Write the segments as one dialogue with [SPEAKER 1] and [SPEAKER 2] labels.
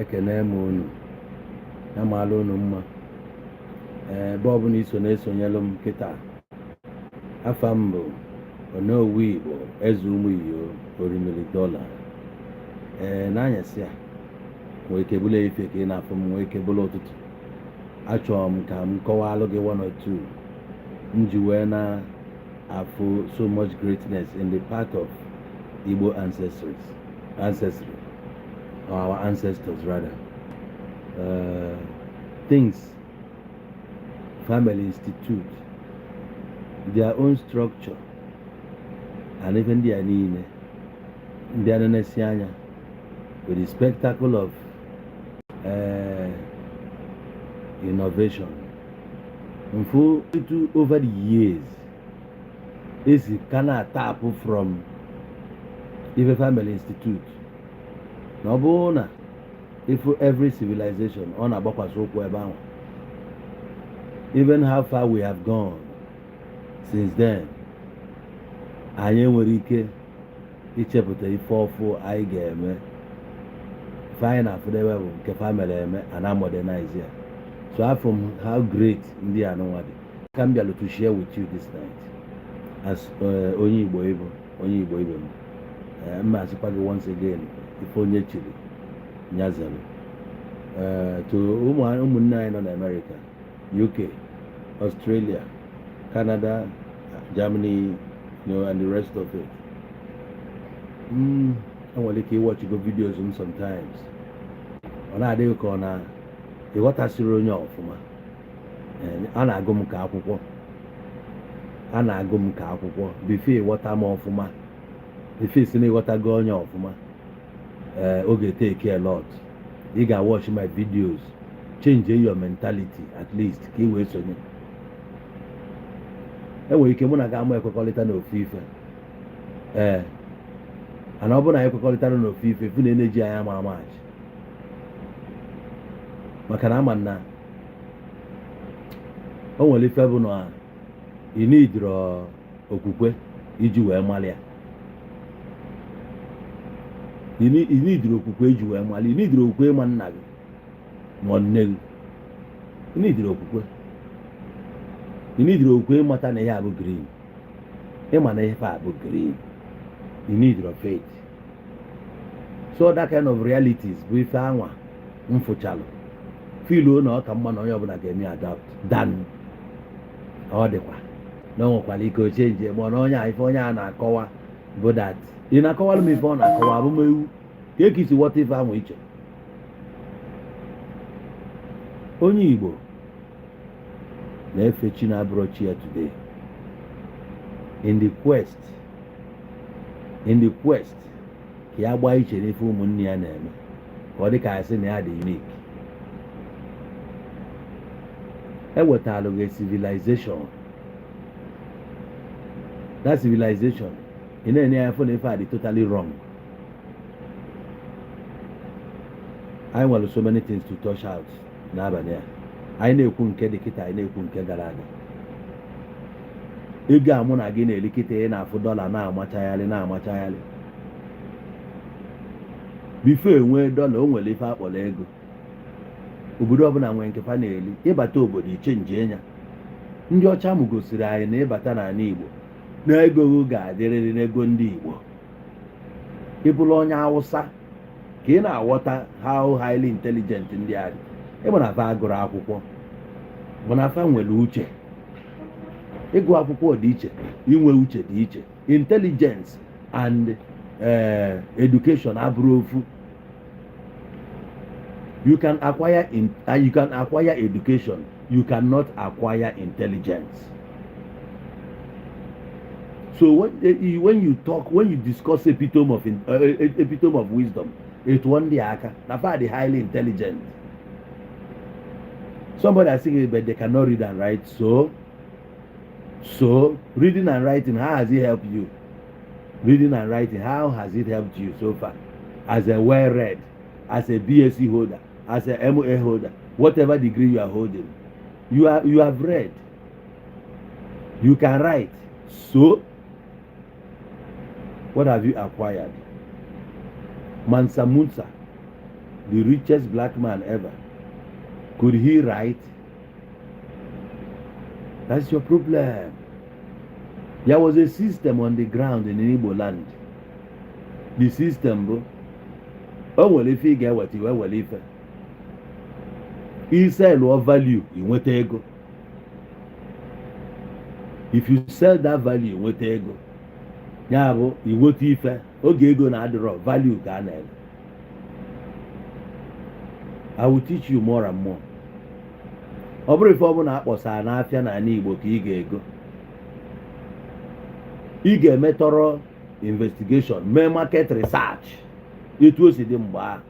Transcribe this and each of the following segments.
[SPEAKER 1] ekene m unu amaala unu mma ebe ọ bụla iso na-esonyelụ m kịta afa m bụ Onowu Igbo eze ụmụ iyo orimiri dọla n'anyasị a nwee ike bụla ife ka ị na-afụ m nwee ike bụla ụtụtụ achọrọ m ka m kọwalụ gị one or two m ji wee na-afụ so much greatness in the part of Igbo ancestry or our ancestors rather. Things family institute their own structure and even their need their necessary with the spectacle of innovation over the years is kind of tap from the family institute no if every civilization on a even how far we have gone since then anyị nwere ike ichepụta ife ọfụ anyị ga-eme fine afụdebe bụ nke family eme and modernize ya so from how great ndị anụnwa dị ka m bịalụ to share with you this night as onye Igbo ibe m mma asịkwa gị once again ife onye chiri nyazelu to ụmụnne anyị nọ na America, UK, Australia, Canada, Germany, and the rest of it. I want to watch your videos sometimes. On a day corner, the water sironi ofuma. And Anna gum kapupo. Anna gum kapupo. Before water more ofuma. If it's any water going ofuma. Okay, take care a lot. You can watch my videos. Change your mentality at least. Key ways on it. Enwere ike mụ na ga-amụ ekwekọrịta n'ofufe ana ọ bụrụ na ekwekọrịtara n'ofufe efu na eneji anyị ama amachi maka na ama na o nwere ife bụ na ị nidiro okwukwe iji wee malịa ị nidiro okwukwe iji wee malịa ị nidiro okwukwe ịma nna gị ma nne gị ị nidiro okwukwe you need to go matter na ya bụ green ịma na ife a bụ green you need your faith so that kind of realities bụ ife anwa mfụchalụ feel na ọ ka mma na onye ọbụla ga-eme adapt dan ọ dịkwa na ọ nwekwara ike o change ma na onye a na-akọwa bụ that ị na-akọwalụ m ife ọ na-akọwa abụmewu ka ekisi ghọta ife ahụ iche onye Igbo na-efe chi na-abụrụ chi ya today in the quest ka ya gbaa iche n'ife ụmụnne ya na-eme ka ọ dị ka asị na ya dị unique ewetalụ gị civilization that civilization ị na-enye ya fụ na ife a dị totally wrong. I nwere so many things to touch out n'abalị a anyị na-ekwu nke dị kịta anyị na-ekwu nke gara aga ego a mụ na gị na-eli kịta ị na-afụ dọla na-amachagharị bifo enwee dọla o nwere ife akpọrọ ego obodo ọbụla nwee nke fa na-eli ịbata obodo ichenji ya ndị ọcha mụ gosiri anyị na ịbata n'ala Igbo na ego ga-adịrịrị n'ego ndị Igbo ịbụrụ onye Awụsa ka ị na-aghọta how highly intelligent ndị a dị ịbụ na afa agụrụ akwụkwọ bụ na afa nwere uche ịgụ akwụkwọ dị iche inwe uche dị iche intelligence and education abụrụ ofu you can acquire education you cannot acquire intelligence so when you discuss epitome of wisdom it one day aka na fa dị highly intelligent. Somebody is saying, but they cannot read and write. So reading and writing, how has it helped you? Reading and writing, how has it helped you so far? As a well-read, as a BSc holder, as a MA holder, whatever degree you are holding, you have read. You can write. So, what have you acquired? Mansa Musa the richest black man ever. Could he write? That's your problem. There was a system on the ground in Igbo land. The system, bro. O nwere ife ị ga-eweta iwe were ife. Isell value, inweta ego. If you sell that value, inweta ego. Ya bụ, inweta ife. Oge ego na-adịrọ, value ka a na-ele. I will teach you more and more. Ọ bụrụ ife ọ bụla akpọsara n'afịa n'ala Igbo ka ị ga-ego. Ị ga-eme thorough investigation, mee market research. Etu o si dị mgbe ahụ.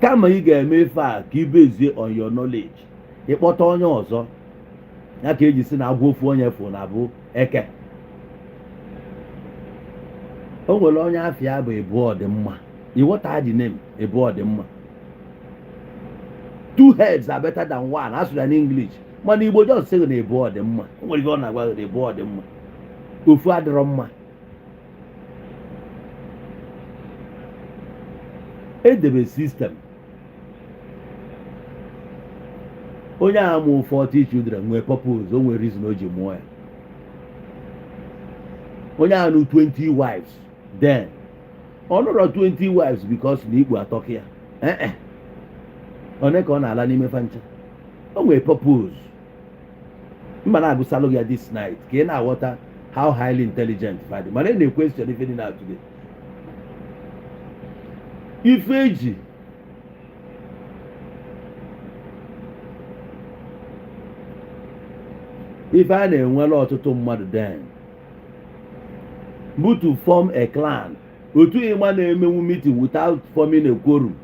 [SPEAKER 1] Kama ị ga-eme ife a ka ị bezie on your knowledge. Ịkpọta onye ọzọ. Ya ka eji si na agwa ofu onye fụ na bụ eke. O nwere onye afịa bụ Ebu Ọdịmma. What are the name? Ebu Ọdịmma. Two heads are better than one. As in English. Mana Igbo just say na Ebu Ọdịmma. O nwere ihe ọ na-agwa na Ebu Ọdịmma. Ofu adịrọ mma. Edebe system. Onye a mụ 40 children nwere purpose, o nwere reason o ji mụọ ya. Onye a nụ 20 wives. Then, ọnụrọ 20 wives because na Igbo atọka ya. Onye ka ọ na-ala n'ime fancha. O nwere purpose. Mma na-agụsalụ ya this night ka ị na-aghọta how highly intelligent fadị. Mana ị na-question ife dị na today. Ife eji ife a na-enwere ọtụtụ mmadụ den bụ to form a clan. Otu ịma na-emenwu meeting without forming a quorum.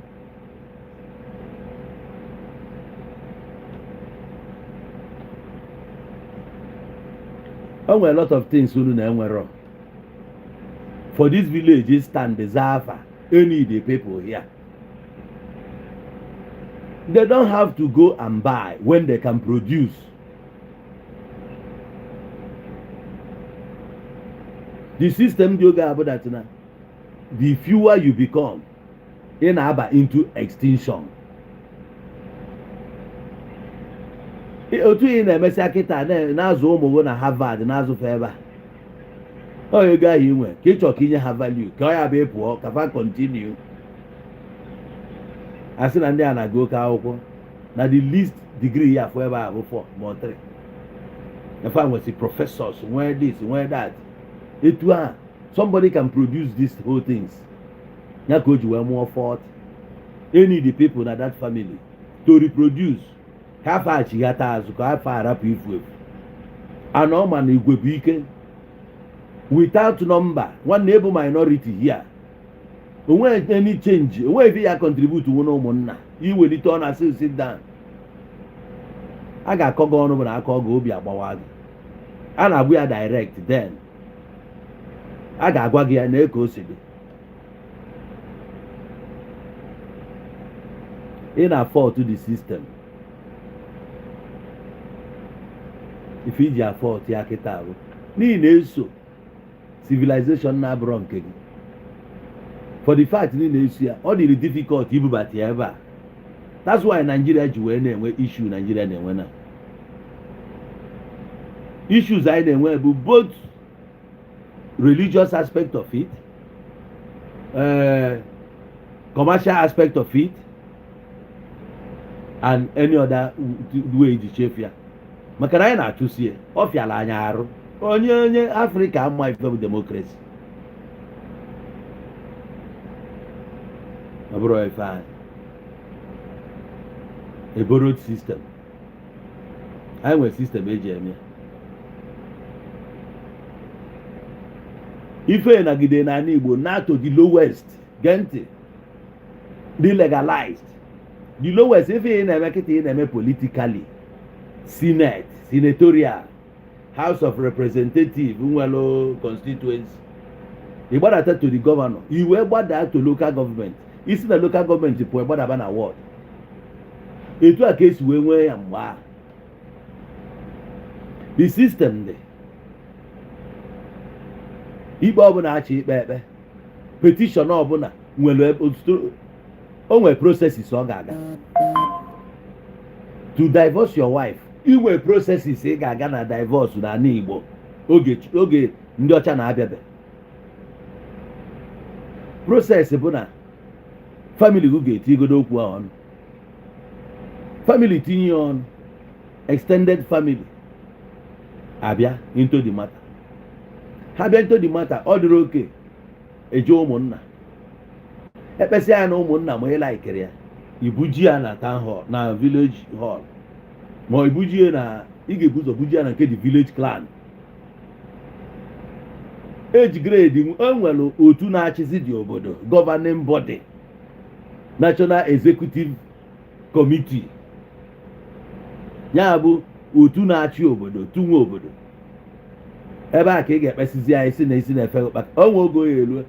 [SPEAKER 1] O nwere a lot of things unu na-enwero. For this village stand deserve any the people here. They don't have to go and buy when they can produce. The system dị oge abụ that na the fewer you become, ị na-aba into extinction. Otu ị na-emesịa kịta na-azụ ụmụ gị na Harvard na-azụ ebe a. Ọ ego ahụ inwe ka ị chọọ ka inye ha value ka ọ ya bụ ịpụọ ka fa continue. Asị na ndị a na-agụ oke akwụkwọ na the least degree ya afọ ebe a bụ 4 ma 3. Efa nwesị professors, nwee this, nwee that. Etu a, somebody can produce these whole things. Ya ka o ji wee mụọ 40. Any the people na that family to reproduce. Ka afa achighata azụ ka afa arapụ ifu efu. Ana ọ ma na igwe bụ ike. Without number, one neighbor minority here. Onwe any change, onwe if ya contribute to ụmụnna, iwelite ọ na sit down. A ga-akọ gị ọnụ bụ na aka ọ ga obi agbawa gị. A na-agwa ya direct then. A ga-agwa gị ya na eke o si dị. Ị na-afford to the system. If iji afford ya kịta ahụ. N'ihi na-eso civilization na-abụrọ nke gị. For the fact na ị na-eso ya, ọ dịrị difficult ibubata ya ebe a. That's why Nigeria ji wee na-enwe issue Nigeria na-enwe na. Issues anyị na-enwe bụ both religious aspect of it, commercial aspect of it, and any other way ji chefu ya. Maka na anyị na-achụsi ya, ọ fịala anya arụ. Onye Africa ama ife bụ democracy. Ọ bụrụ ife anyị. A borrowed system. Anyị nwere system eji eme ya. Ife nagide n'ala Igbo not to the lowest, gente, the legalized. The lowest, ife ị na-eme kịta ị na-eme politically, Senate, senatorial, House of Representatives, nwelo constituency. Ị gbadata to the governor, i wee gbada to local government. Isi na local government pụọ gbadaba na ward. Etu a ka esi wee nwee ya mgbe a. The system dị. Ikpe ọbụla achị ikpe ekpe. petition ọbụla nwere o nwere processes ọ ga-aga to divorce your wife. Inwe processes ị ga-aga na divorce na ala Igbo oge ndị ọcha na-abịabe. Process bụ na family gị ga-etigodo okwu ahụ ọnụ. Family tinye ya ọnụ, extended family abịa into the matter. Ha bịa into the matter, ọ dịrị oke eje ụmụnna ekpesịa ya na ụmụnna ma ịla ikere ya ibuji ya na town hall na village hall ma ibuji ya na ị ga-ebu ụzọ buji ya na nke the village clan. Age grade enwere otu na-achịzi dị obodo, governing body, national executive committee, ya bụ otu na-achị obodo, tunwe obodo. Ebe a ka ị ga-ekpesizi ya isi na efe ụkpaka. Onwe ogo ya elu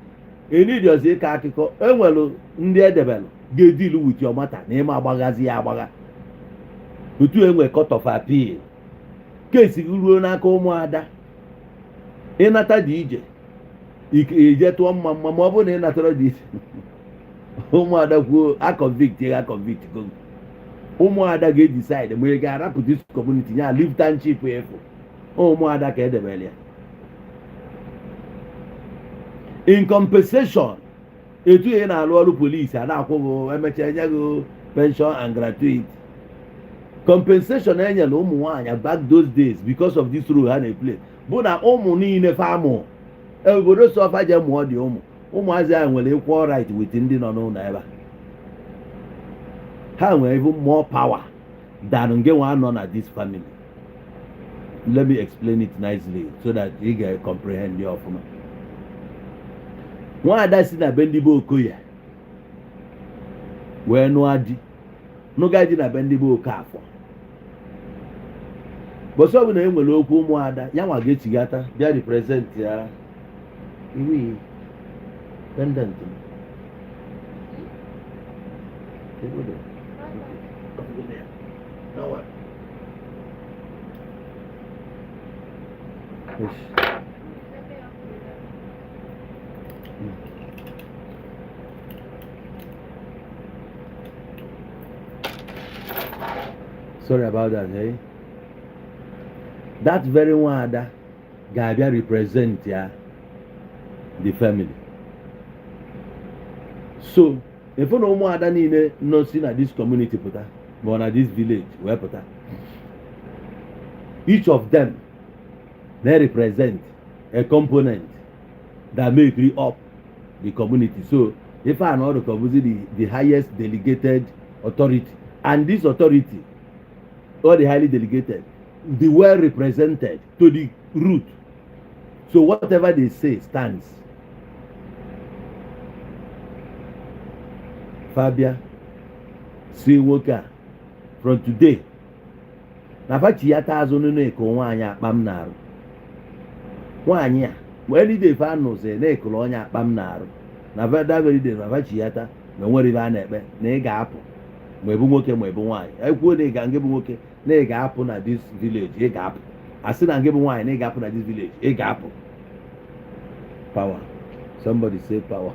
[SPEAKER 1] enidi ọzọ ịka akụkọ enwere ndị edebelụ ga-edilu with your matter na ịma agbaghazi ya agbagha. Otu enwe court of appeal, kesi ruo n'aka ụmụada. Ịnata dị ije ije tụọ mma ma ọ bụrụ na ịnatara dị ije ụmụada kwuo a convict go. Ụmụada ga-edecide ma ị ga-arapụ this community ya lieutenantship efu. Ụmụada ka edebele ya. In compensation, etu ihe na-alụ ọrụ polisi a na-akwụghị emechaa enye gị pension and gratuity. Compensation enyere ụmụ nwaanyị back those days because of this role ha na-eplay bụ na ụmụ niile famụ obodo sofa je mụọ dị ụmụazị ahụ nwere equal right with ndị nọ n'ụlọ ebe a. Ha nwere even more power than nke nwa nọ na this family. Let me explain it nicely so that you can comprehend your ọfụma. Nwaada si na be ndị be Okoye wee nụọ di, nụga di na be ndị be Okafọ. Bọsọ ọ bụ na e nwere okwu ụmụada ya nwa ga-echigata bịa represent ya iwu pendant. Sorry about that, eh? That very one that ga-abịa represent ya the family. So, if na ụmụada niile nọ si na this community pụta ma na this village wee pụta, each of them they represent a component that make up the community. So, if I know the highest delegated authority, and this authority or the highly delegated, the well represented to the root. So whatever they say stands. Fabia, see Woka, from today. Na fachi yata azonu ne ko nwanya akpam naru. Nwanya, when they fan no say ne ko onya akpam naru. Na that very day na fachi yata na nwere ba na ekpe na ị ga-apụ. Ma ebu nwoke ma ebu nwanyị. Ekwuo na ị ga nge bụ nwoke na ị ga-apụ na this village, ị ga-apụ. Asị na nge bụ nwanyị na ị ga-apụ na this village, ị ga-apụ. Power. Somebody say power.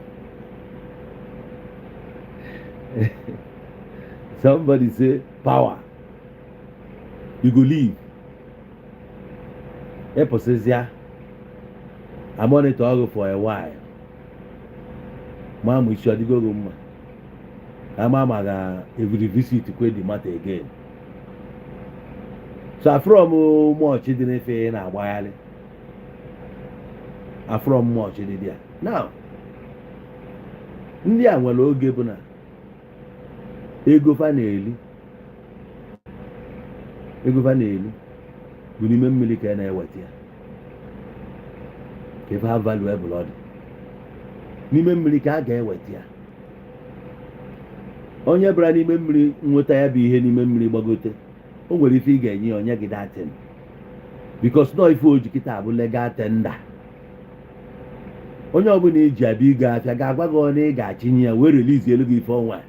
[SPEAKER 1] Somebody say power. You go leave. Epo says yeah, I'm on it to for a while. Mom, we should go room. Mama ga every visit to quit the matter again. So from much didn't fail na while. From much did there. Now, ndị a nwere oge bụ na ego fa na-eli bụ n'ime mmiri ka na-eweta ya ka ife ha valuable ọ dị n'ime mmiri ka a ga-eweta ya. Onye bịara n'ime mmiri nweta ya bụ ihe n'ime mmiri gbagote, o nwere ife ị ga-enye ya onye gị datin because nọ ife oji kịta abụ legal tender. Onye ọbụla eji abịa ịga afịa ga-agwa gị ọ na ị ga-achinye ya wee release elu gị ife ọnwa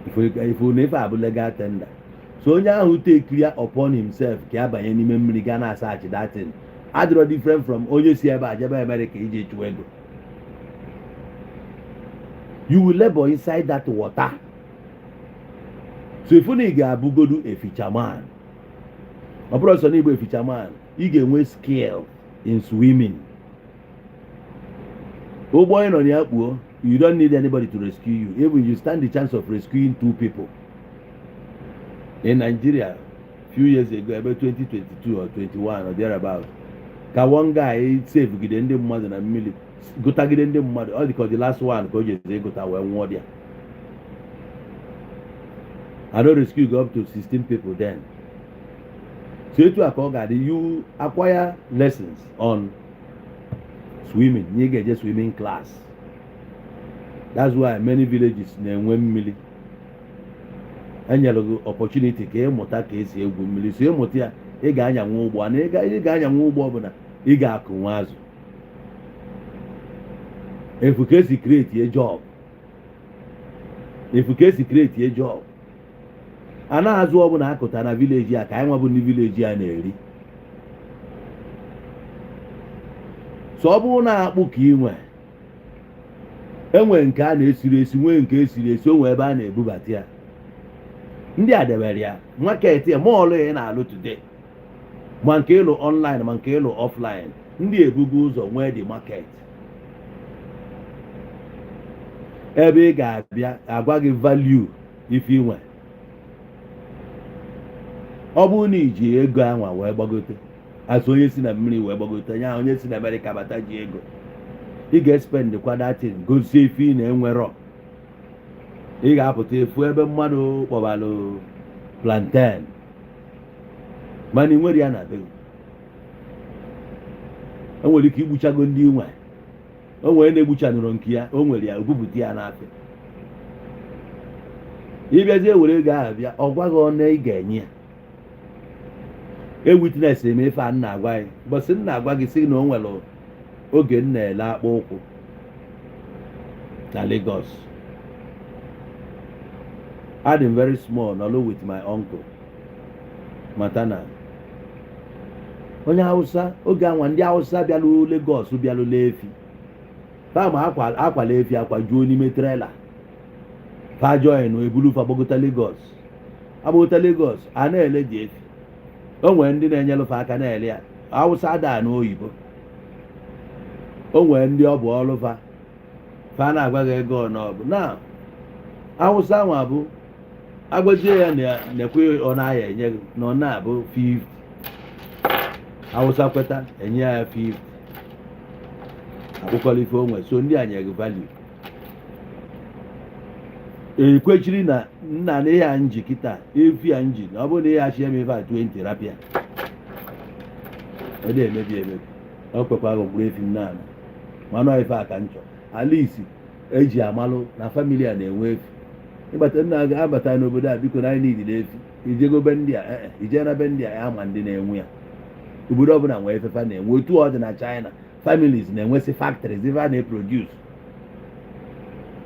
[SPEAKER 1] ife na ife abụ legal tender. So onye ahụ take clear upon himself ka ya banye n'ime mmiri ga na-asachi datin adịrọ different from onye si ebe a jebe America iji chụọ ego. You will labor inside that water. So if you ga-abụgodu a fisherman, ọ bụrụ sọ na Igbo a fisherman, ị ga-enwe skill in swimming. Ụgbọ ị nọ na ya kpuo, you don't need anybody to rescue you. Even you stand the chance of rescuing 2 people. In Nigeria, few years ago, about 2022 or 21 or thereabout, ka one guy save gide ndị mmadụ na mmiri, gụtagide ndị mmadụ, ọ dịka the last one ka o jeze gụta wee nwụọ dị ya. I don't rescue go up to 16 people then. So etu aka ọ ga-adị, you acquire lessons on swimming. You get just swimming class. That's why many villages na-enwe mmiri. Enyere gị opportunity ka ịmụta ka esi egwu mmiri. So ịmụta ya, ị ga-anyanwu ụgbọ. Na ị ga-anyanwu ụgbọ ọbụla, ị ga-akụnwe azụ. Efu ka esi create a job. Efu ka esi create a job. A na-azụ ọbụla akụta na village ya ka anyị nwabụ ndị village ya na-eri. So ọ bụrụ na akpụ ka ị nwe, enwe nke a na-esiri esi, nwee nke esiri esi, onwe ebe a na-ebubata ya. Ndị a debere ya market ya ma ọlụ ya na-alụ today, ma nke ịlụ online ma nke ịlụ offline, ndị ebugo ụzọ nwee the market. Ebe ị ga-abịa agwa gị value ife inwe. Ọ bụrụ na iji ego anwa wee gbagote, asụ onye si na mmiri wee gbagote, nya onye si na America bata ji ego, ị ga-spend kwa datin gosi ife ị na-enwerọ. Ị ga-apụta efu ebe mmadụ kpọbalụ plantain, mana ị nwere ya na be. O nwere ike igbuchago ndị nwe, o nwere na-egbuchanụrụ nke ya, o nwere ya ogwupụta ya n'afọ. Ịbịazie were ego ahụ bịa, ọ gwaghị ọnụ ị ga-enye ya. Witness m ife a na-agwa gị, bọsị m na-agwa gị sị na o nwere oge m na-ele akpụ ụkwụ na Lagos. I'm very small, along with my uncle matana. Onye Hausa, oge anwa ndị Hausa bịalụ Lagos bịalụ lefi. Fama akwa lefi akwa juo n'ime trailer. Fa join ebulu fa Bogota Lagos. Abogota Lagos, a na-ele dị efi. O nwere ndị na-enyelụ fa aka na-ele ya. Hausa ada n'oyibo. O nwere ndị ọ bụ ọlụ fa na-agwa gị ego n'ọbụ. Na Hausa nwa bụ agbazie ya na-ekwe ọ na-aya enye gị na ọ na-abụ 50. Hausa kweta enye ya 50. Akpụkọrọ ife onwe, so ndị a nye gị value. Ekwechiri na nna na ya nji kịta efi ya nji, na ọ bụrụ na ya achị eme ife a 20 rapịa, ọ dị emebi. Ọ kwekwa mkpụrụ efi nna mana ife a ka nchọ alisi eji amalụ na famili a na-enwe efi. Ịbata nna ga-abata n'obodo a, biko na anyị niile efi ijego be ndị a, ije na be ndị a, ama ndị na-enwe ya. Obodo ọbụla nwee efefa na-enwe. Otu ọ dị na China, families na-enwesị factories ife a na-eproduce.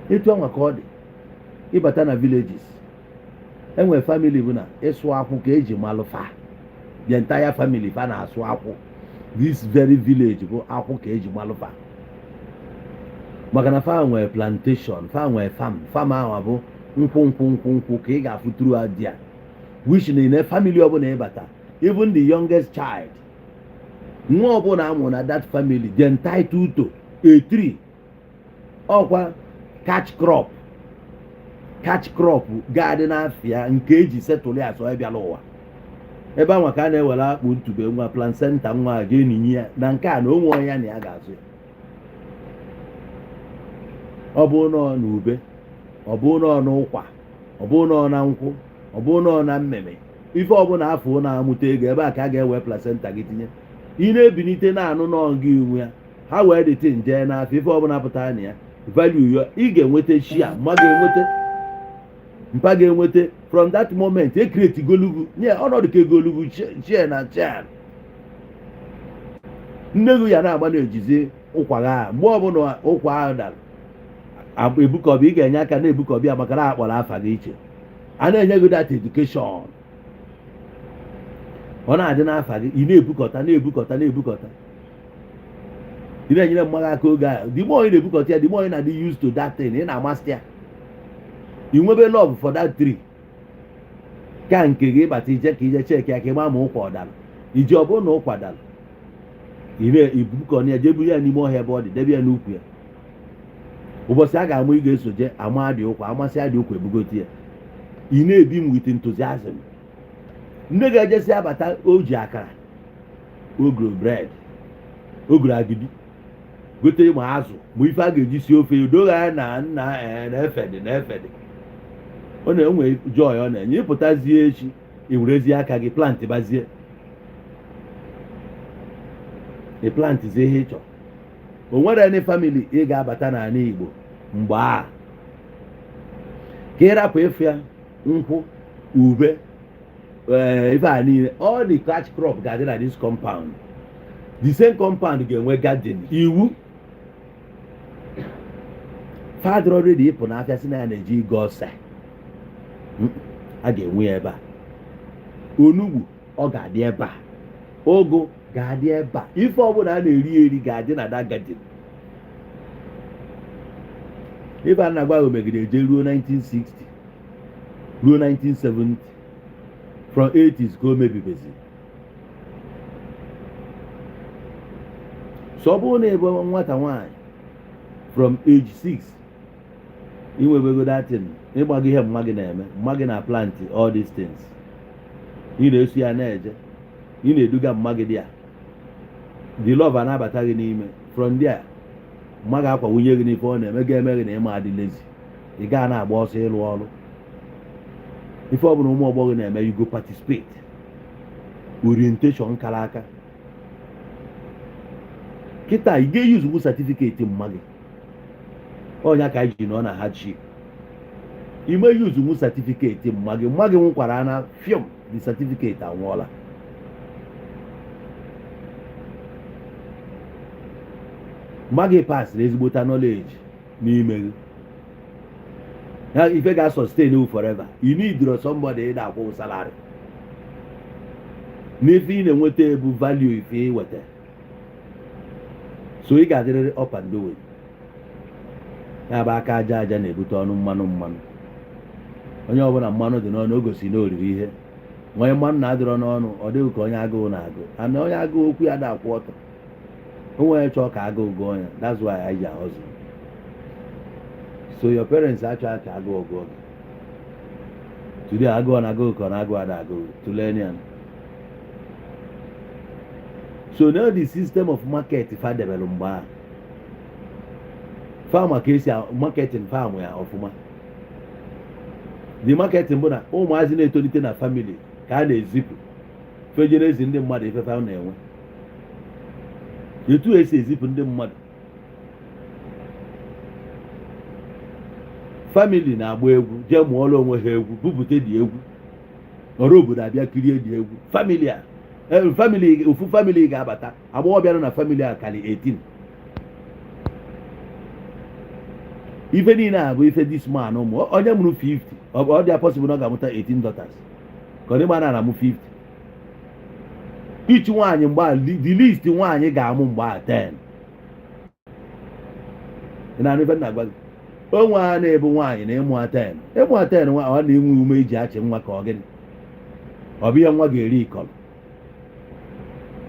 [SPEAKER 1] Etu ọnwa ka ọ dị ịbata na villages, enwe family bụ na ịsụ akwụ ka eji malụ fa. The entire family fa na-asụ akwụ. This very village bụ akwụ ka eji malụ fa. Maka na fa nwee plantation, fa nwee farm ahụ bụ nkwụ ka ị ga-afụturu adịa. Which na family ọbụla ịbata, even the youngest child, nwa ọbụla amụ na that family, they entitled to a tree. Ọkwa catch crop ga-adị n'afịa nke eji setụlụ ya so ịbịala ụwa. Ebe anwa ka a na-ewere akpụ ntube nwa placenta nwa ga-eninye ya na nke a na onwe onye na ya ga-azụ ya. Ọ bụ nọ n'ube, ọ bụ nọ n'ụkwa, ọ bụ nọ na nkwụ, ọ bụ nọ na mmemme, ife ọbụla afọ na-amụta ego, ebe a ka a ga-ewe placenta gị tinye. Ị na-ebinite na-anụ nọ gị inwe ya, ha wee dịte nje n'afọ, ife ọbụla pụtara na ya value ya, ị ga-enweta shia, mpa ga-enweta from that moment. E create golugu nye ọnọdụ ka golugu share na share. Nne gị ya na-agba na-ejizi ụkwa ha, mgbe ọbụla ụkwa ahụ dara ebukọbi, ị ga-enye aka na-ebukọbi ya maka na akpọrọ afa gị iche. A na-enye gị that education. ọ na-adị n'afa gị ị na-ebukọta ị na-enyere mmadụ aka oge a the more ị na-ebukọta ya the more ị na-adị used to that thing ị na-amasị ya ị nwebe love for that tree ka nke gị ịbata ije ka ije cheki ya ka ịma ma ụkwa ọdara iji ọ bụrụ na ụkwa dara ị na-ebukọ ya jee buru ya n'ime ọhịa ebe ọ dị debe ya n'ukwu ya ụbọchị a ga-amụ ị ga-eso je ama dị ụkwa amasị ya dị ụkwa ebugote ya ị na-ebi m wit enthusiasm ndị ga-ejesi abata o ji akara ogro bred ogro agidi gote ma azụ ma ife a ga-eji si ofe doghị anya na nna na-efede ọ na-enwe joy ọ na-enye ịpụtazie echi iwerezie aka gị plant bazie ị plantzie ihe ị chọrọ o nwere ndị famili ị ga-abata n'ala Igbo mgbe a ka ịrapụ ịfụ ya nkwụ ube ife a niile all the cash crop ga-adị na this compound the same compound ga-enwe garden iwu father already ịpụ n'afịa si na ya na-eji ige ọsa a ga-enwe ebe a onugbu ọ ga-adị ebe a ụgụ ga-adị ebe a ife ọbụla a na-eri ga-adị na that garden ife a na-agba ahụ megide eje ruo 1960 ruo 1970 from 80s ka o mebibezi so ọ bụrụ na ebe nwata nwaanyị from age 6 inwebego datin ịgbago ihe mma gị na-eme mma gị na plant all these things ị na-eso ya na-eje ị na-eduga mma gị dị a the love na-abata gị n'ime from there mma gị akwa wunye gị n'ife ọ na-eme ga-eme gị na ịma adị lezi ị gaa na-agba ọsọ ịlụ ọrụ ife ọ bụla ụmụ ọgbọ gị na-eme you go participate orientation kara aka kịta ị ga-eyuzu certificate mma gị ọnya ka anyị ji nọ na hardship ime yuzu certificate mma gị nwụkwara na fium the certificate anwụọla mma gị pasịrị ezigbota knowledge n'ime gị na ife ga-sustain you forever you need somebody na-akwụ salary n'ife ị na-enweta ebu value ife iweta so ị ga-adịrịrị up and doing ya bụ aka aja aja na-ebute ọnụ mmanụ onye ọbụla mmanụ dị n'ọnụ o gosi na oriri ihe onye mmanụ na-adịrọ n'ọnụ ọ dịghị ka onye agụụ na-agụ ana onye agụụ okwu ya na-akwụ ọtọ o nwere chọọ ka agụụ gụọ ya that's why I ji ahụzụ so your parents achọghị ka agụụ gụọ gị today agụụ na agụụ ka ọ na-agụ ada agụụ tulenian so now the system of market fadebere mgbe ahụ farmer ka esi marketing farm ya ọfụma the marketing bụ na ụmụazị na-etolite na family ka a na-ezipụ fejere ezi ndị mmadụ ifefe a na-enwe etu esi ezipụ ndị mmadụ family na-agba egwu jee mụọrọ onwe ha egwu bupụta dị egwu ọrụ obodo abịa kirie dị egwu family ofu family ga-abata agbọghọbịa nọ na family a kali 18 ife niile a bụ ife this man ụmụ onye mụrụ 50 ọ dị possible na ọ ga-amụta 18 daughters ka ọ dị mana na-amụ 50 each nwaanyị mgbe the least nwaanyị ga-amụ mgbe 10 na ife na-agwa gị onwe a na-ebu nwaanyị na ịmụ 10 nwa ọ na-enwe ume iji achị nwa ka ọ gịnị ọ bụ ihe nwa ga-eri ịkọrọ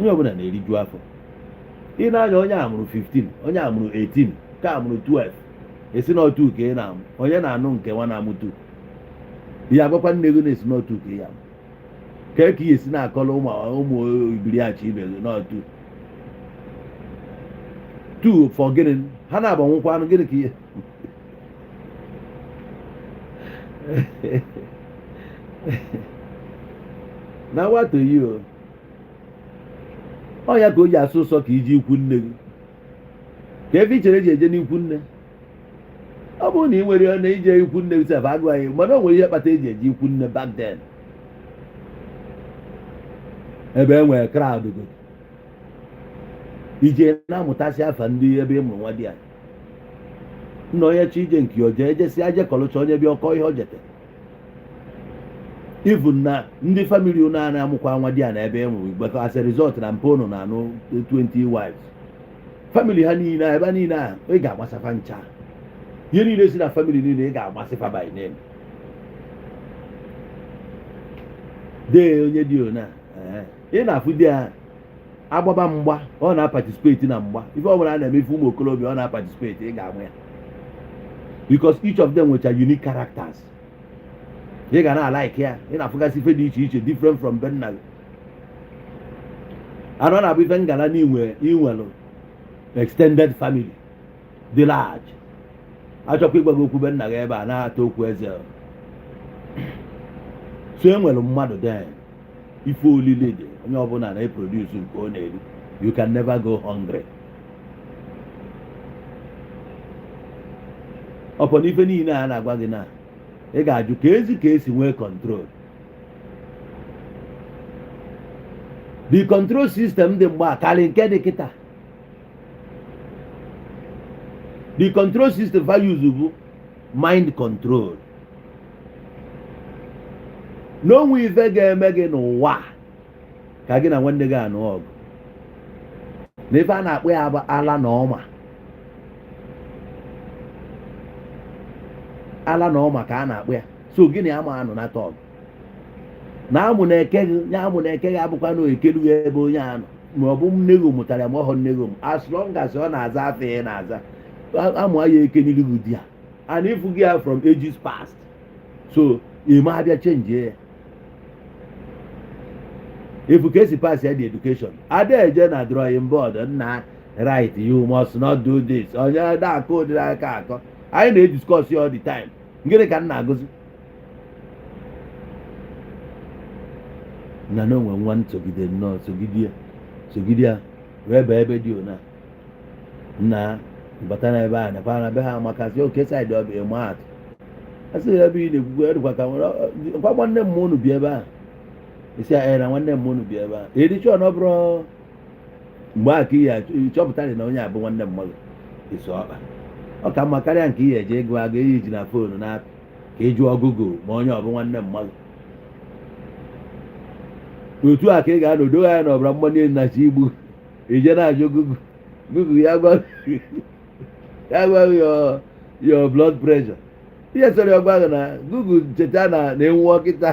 [SPEAKER 1] onye ọbụla na-eriju afọ ị na-anya onye a mụrụ 15 onye a mụrụ 18 ka a mụrụ 12 esi n'otu ka ị na-amụ onye na-anụ nke nwa na-amụ 2 ihe agbakwa nne gị na-esi n'otu ka ya ka ị esi na-akọrọ ụmụ ibiriachi ibe gị n'otu 2 for gịnị ha na-agbanwụkwa anụ gịnị ka ihe na nwata yi ọ ya ka o ji asụ ụsọ ka iji ikwu nne gị ka ebe i chere eji eje n'ikwu nne ọ bụrụ na ị nwere na ije ikwu nne gị sef agụ anyị mana o nwere ihe kpata eji eje ikwu nne back then ebe e nwere crowd go ije na-amụtasị afa ndị ebe ịmụ nwa dị anyị nna onye chi ije nke oje ejesi aje kọlụcha onye bịa ọkọ ihe o jete even na ndị family unu a na-amụkwa nwa di ya na ebe enwe but as a result na mpe unu na-anụ 20 wives family ha niile ebe niile a ị ga-agbasafa ncha ihe niile si na family niile ị ga-agbasịfa by name dee onye dị ona ị na-afụ di ya agbaba mgba ọ na-participate na mgba ife ọ bụla a na-emefu ụmụ okorobịa ọ na-participate ị ga-amụ ya because each of them nwecha unique characters ị ga na-alike ya ị na-afụgasị ife dị iche iche different from benna anọ na-abụ ife ngala n'inwelu extended family dị large achọkwa ịgbago okwu benna gị ebe a na-atọ okwu eze so enwere mmadụ den ife olile dị onye ọbụla na-eproduce nke ọ na-eri you can never go hungry ọpọ n'ife niile a na-agwa gị na ị ga-ajụ ka esi nwee control the control system dị mgbe karị nke dị kịta the control system values bụ mind control n'onwe ife ga-eme gị n'ụwa ka gị na nwanne gị anụ ọgụ na ife a na-akpọ ya bụ ala na ọma ala na ọma ka a na-akpọ ya so gịnị ama anụ na tọg na amụ na-eke gị abụkwa na ekelu ya ebe onye anụ ma ọ bụ nne gị mụtara ya ma ọ hụ nne gị as long as ọ na-aza afọ ya na-aza amụ ya ekeniri gị di ya and ifu gị ya from ages past so ime abịa change ya ifu ka esi pass ya the education ada eje na drawing board nna right you must not do this onye na-akọ ụdịrị aka akọ anyị na-ediscuss ya all the time gịnị ka m na-agụzi na onwe nwa nsogide nnọọ sogide ya wee baa ebe dị ona nna bata na ebe a nakwa na be ha makasị oke saịdị ọ bụ ịma atụ asị ebe ị na-ekwukwe edukwa ka nkwa nwanne m unu bi ebe a isi ya na nwanne m unu bi ebe a edichọ na ọ bụrụ mgbe a ka ihe chọpụta dị na onye abụ nwanne mmadụ isi ọkpa ọ ka mma karịa nke ihe eje ego aga ihe iji na foonu na ka ị jụọ Google ma onye ọ bụ nwanne mmadụ otu a ka ị ga-anọdo ya na ọbara mgbanye nnachi igbu ije na-ajụ Google ya gwa your blood pressure ihe sọrọ ya gwa na Google cheta na enwu ọkịta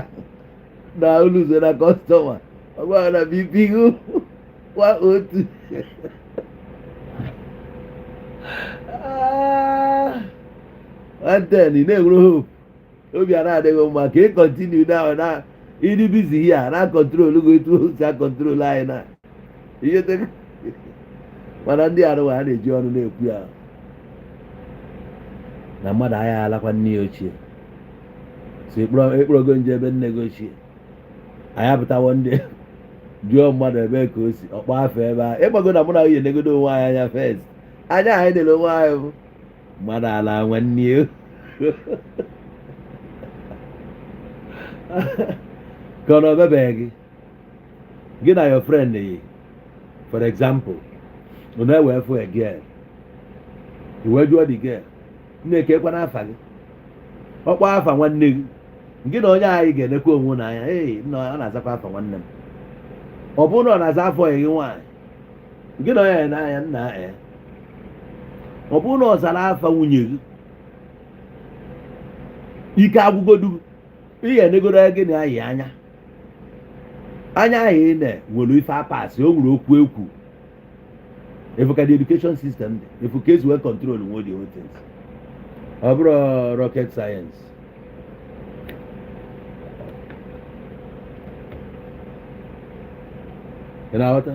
[SPEAKER 1] na uluzo na kọstọma ọgwa na BP gụ kwa otu anten ị na-enwere hope obi a na-adịghị mma ka ị kọntinu na ịdị bizi ya na kọntrol go etu o si akọntrol anyị na ihe mana ndị arụwa ha na-eji ọnụ na-ekwu ya na mmadụ agha alakwa nne ya ochie so ekpọrọgo nje ebe nne gị ochie anyị apụtawo ndị jụọ mmadụ ebe ka o si ọkpọ afọ ebe a ịgbago na mụ na nwunye negodo onwe anyị anya fest anya anyị dere onwe anyị bụ mmadụ ala nwanne ka ọ na obebeghị gị na your friend yi for example unu ewe fụ a girl iwe jụọ the girl na-ekekwa n'afa gị ọkpọ afa nwanne gị gị na onye anyị ga-enekwa onwe n'anya ee ọ na-azakwa afa nwanne m ọ bụrụ na ọ na-aza afọ gị nwaanyị gị na onye n'anya nna ya ọ bụrụ na ọ zara afa nwunye gị ike agwụgodu ihe negoro gị na ayị anya ahụ ị na-nwere ife apasị o nwere okwu ekwu efuka the education system dị efuka ezi wee control nwe the whole things ọ bụrụ rocket science ị na-aghọta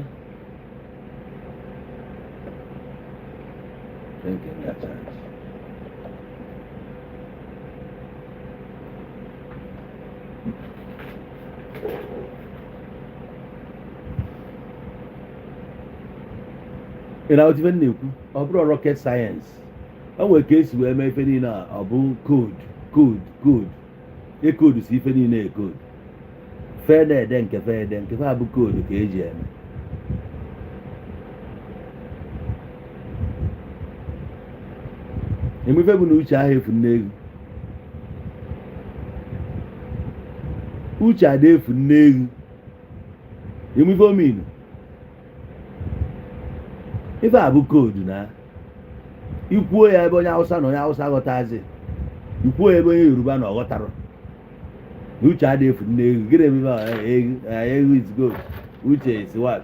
[SPEAKER 1] ị na-aghọta ife na-ekwu ọ bụrụ rocket science o nwere ka esi wee mee ife niile a ọ bụ code ekoodu si ife niile ekoodu fe na-ede nke fe ede nke fe abụ koodu ka eji eme emefe bụ na uche ahụ efu n'ego uche adefu nnehu ife ominu ife a bụ koodu na ikwuo ya ebe onye Hausa na onye Hausa ghọtazi, ikwuo ya ebe onye Yoruba na ọghọtara na uche adefu nnehu gịnị ebe ehu is good, uche is what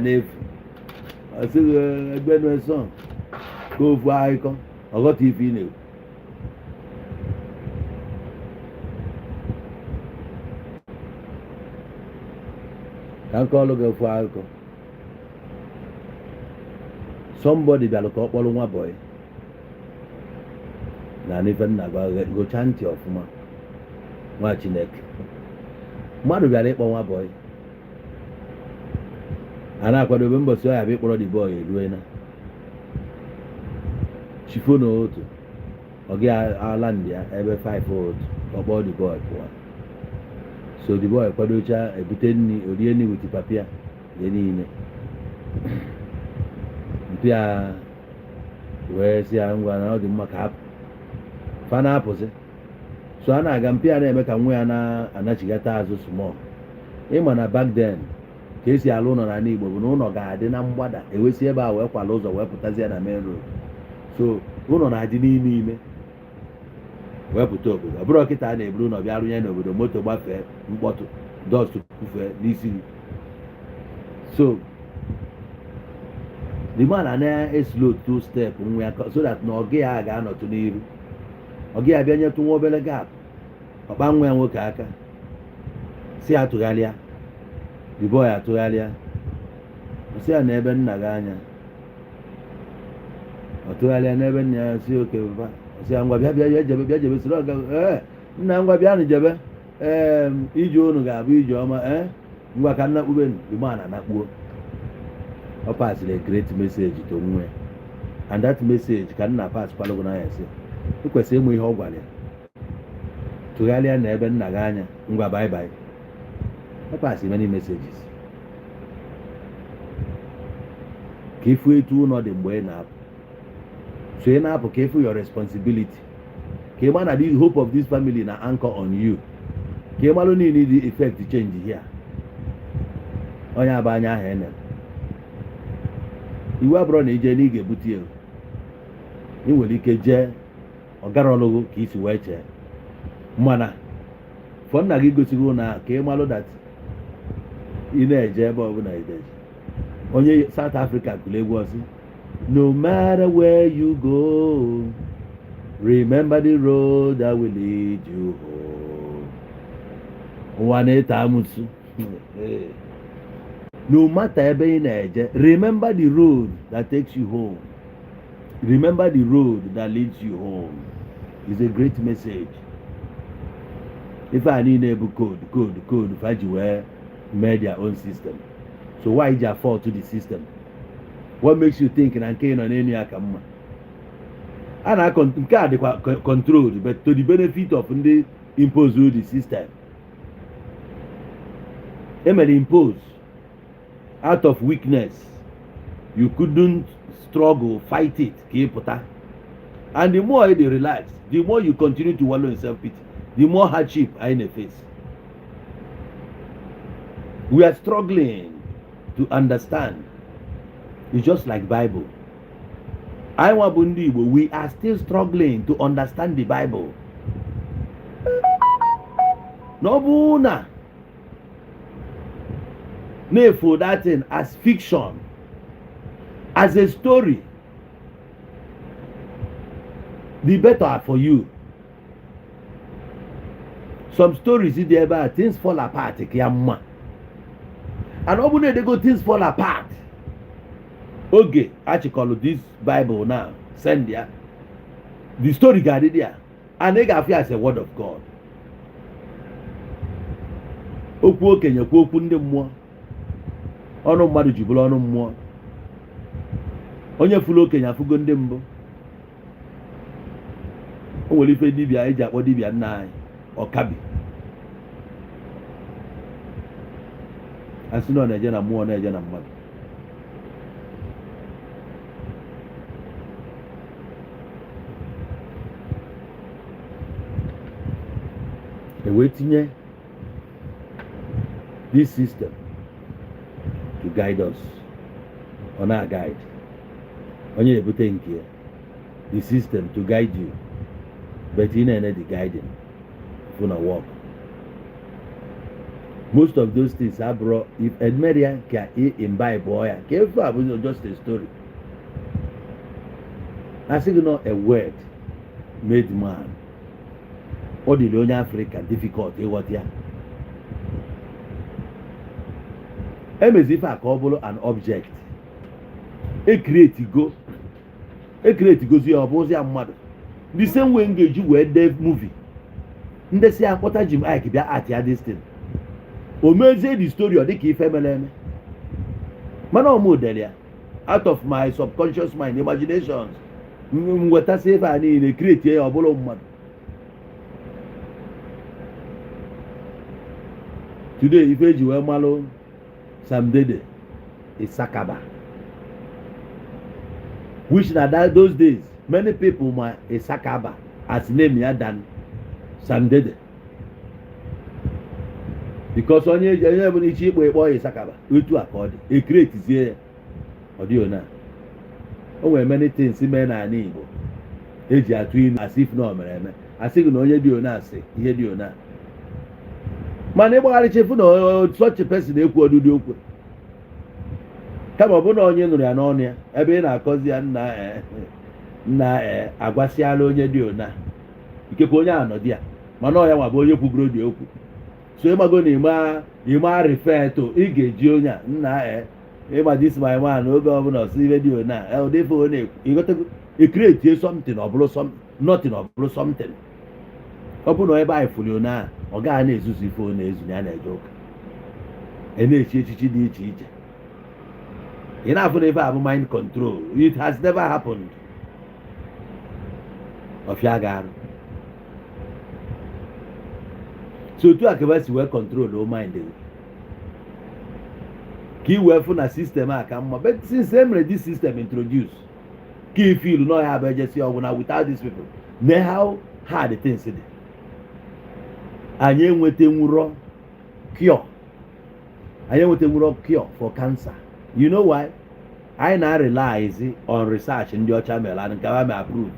[SPEAKER 1] n'efu ọsịghị egbenu song ka ofu akụkọ ọghọta ife ị na-ekwu. Ka nke ọlụ gị ofu akụkọ somebody bịalụ ka ọ kpọrọ nwa bọyị na n'ife nna gụchaa ntị ọfụma nwa Chineke. Mmadụ bịara ịkpọ nwa bọyị a na-akwadobe mbọsị ọya bụ ịkpọrọ dị bọyị erue na chifo na otu ọ gị ala ndị ya ebe 5 otu ọkpọ dị bọyị pụọ. So the boy kwadocha ebute nni orie nni with papia ye niile mpia wee si ya ngwa na ọ dị mma ka fa na-apụsị. So a na-aga mpia na-eme ka nwa ya na-anachigata azụ small. Ịma na back then ka esi alụ ụlọ n'ala Igbo bụ na ụlọ ga-adị na mgbada ewesi ebe a wee kwala ụzọ wee pụtazie na main road. So ụlọ na-adị n'ime wepụta obodo. Ọ bụrụ kịta a na-eburu ụlọ bịa rụnye n'obodo, moto gbafee mkpọtụ dọst kwufee n'isi. So the man na-eslo 2 step nwa ya so that na ọgị ya ga-anọtụ n'iru, ọgị ya bịa nyetụ nwa obere gap ọkpa nwa ya nwoke aka si atụgharịa, the boy atụgharịa si ya n'ebe nna gị anya, ọ tụgharịa n'ebe nna ya si oke baba si ya ngwa bịa jebe soro ọga nna ngwa bịa nụ jebe ije unu ga-abụ ije ọma ngwa ka nna kpube the man anakpuo. Ọ pasịrị a great message to nwa ya, and that message ka nna pas kwalụgụ n'anya si ị kwesịrị ịmụ ihe ọ gwara ya, tụgharịa na ebe nna gị anya ngwa bye bye. Ọ pasịrị many messages ka ifu etu ụlọ dị mgbe ị na-apụ. So ị na-apụ ka ifu your responsibility, ka ị ma na the hope of this family na anchor on you, ka ị malụ niile dị effect change here. Onye abụ anya ahụ enere iwu abụrụ na ije na ị ga-ebute ya, ị nwere ike jee ọgara ọlụgụ ka isi wee chee, mana fọ nna gị gosigo na ka ị malụ that ị na-eje ebe ọbụla ideje. Onye South Africa kụrụ egwu ọsị no matter where you go, remember the road that will lead you home. Ụwa na-eta amụsụ. No matter ebe ị na-eje, remember the road that takes you home. Remember the road that leads you home. It's a great message. If I need a code, if I do made their own system. So why did you fall to the system? What makes you think na nke nọ n'enu ya ka mma? A nke a dịkwa controlled, but to the benefit of ndị impose the system. Emere impose out of weakness. You couldn't struggle, fight it, ka ị pụta. And the more you relax, the more you continue to wallow in self-pity, the more hardship I face. We are struggling to understand. It's just like Bible. I want Bundi Igbo, we are still struggling to understand the Bible. No buna. No for that thing as fiction, as a story. The better for you. Some stories in there, things fall apart. And over there, they go things fall apart. Okay, actually call this Bible now. Send there. The story got it there. And they got as a word of God. Okwu okenye kwu okwu ndị mmụọ. Ọnụ mmadụ jibụrụ ọnụ mmụọ. Onye fụrụ okenye afụgo ndị mbụ. O nwere ife dibịa eji akpọ dibịa nna anyị ọkabi. Asị na ọ na-eje na mmụọ na-eje na mmadụ. Wee tinye this system to guide us on our guide. Onye na-ebute nke ya, the system to guide you, but ị na-ene the guiding for na work. Most of those things abụrụ if edmeria ka imbibe ya ka efu abụghị just a story. I say no a word made man. Ọ dịrị onye Africa difficult ịghọta ya. Emezi ife a ka ọ bụrụ an object. Create gozi ya ọ bụzi ya mmadụ. The same way nga-eji wee dee movie. Ndị si akpọta Jim Ike bịa art ya this thing. O mezie the story ọ dịka ife mere eme. Mana ọ mụ dere ya out of my subconscious mind imaginations. Mwetasị ife a niile create ya ọ bụrụ mmadụ. Today ife eji wee malụ Sam Dede is Sakaba. Which na that those days many people ma is Sakaba as name ya than Sam Dede. Because onye bụ n'ichi ikpo ikpo is Sakaba otu a ka ọ dị. E create zie ya. Ọ dị ona. O nwere many things mee na ani Igbo. Eji atụ inu as if no mere eme. Asị gị na onye dị ona asị ihe dị ona. Mana ịgbagharị chefu na such a person ekwu ọdụdị okwu. Kama ọ bụ na onye nụrụ ya n'ọnụ ya ebe ị na-akọzi ya nna agwasịala onye dị ona. Ikekwe onye anọdị ya mana ọ ya nwa bụ onye kwugoro dị okwu. So ịmago na ịma refer to ị ga-eji onye a nna ịma this my man oge ọbụla ọsọ ibe dị ona ụdị ife ọ na-ekwu ịghọtago create something ọ bụrụ nothing ọ bụrụ something. Ọ bụ na ebe anyị fụrụ ona ọ gaghị na-ezuzu ife ọ na-ezu ya na-eje ụka na-echi echichi dị iche iche. Ị na-afụ na ife abụ mind control. It has never happened. Ọfịa ga-arụ. So otu akaba si wee control o mind gị ka ị wee fụ na system a ka mma. But since emere this system introduce ka ị feel na ya bụ ejesi ọgwụ na without these people na how hard things dị. Anyị enwetenwuro cure for cancer. You know why? I now realize on research in the Ocha Mela and Kawame approve.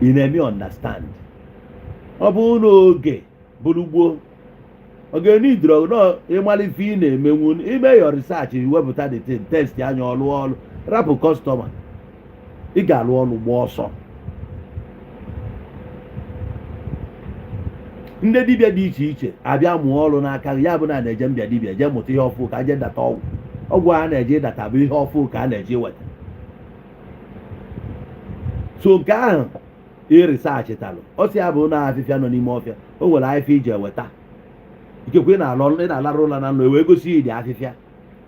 [SPEAKER 1] You let me understand. Obunoge, Bulugbo. Okay, need drug, no, Emalifine, Memoon, email your research, you web the thing, test the annual wall, rap a customer. You got one more song. Ndị dibịa dị iche iche abịa mụọ ọrụ n'aka ya bụ na na-eje mbịa dibịa je mụta ihe ọfụ ka je data ọgwụ a na-eje data bụ ihe ọfụ ka a na-eje weta. So nke ahụ researchitalụ ọ sị ya bụ na afịfịa nọ n'ime ọfịa o nwere afịfịa ije weta ikekwe ị na-alarụ ụla na nlọ wee gosi ịdị afịfịa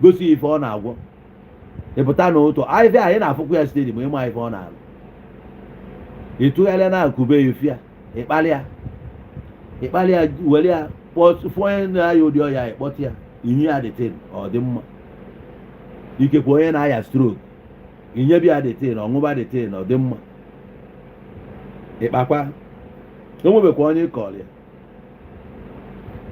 [SPEAKER 1] gosi ife ọ na-agwọ ịpụta n'ụtọ afịfịa anyị na-afụkwa ya stedi ma ịma ife ọ na-alụ ịtụgharịa na akụbe ya ofia ịkpali ya were ya onye na-aya ụdị ọya ịkpọta ya inye ya detin ọ dị mma. Ikekwe onye na-aya stroke inyebi ya detin ọṅụba detin ọ dị mma. Ịkpakwa o nwebekwa onye kọrọ ya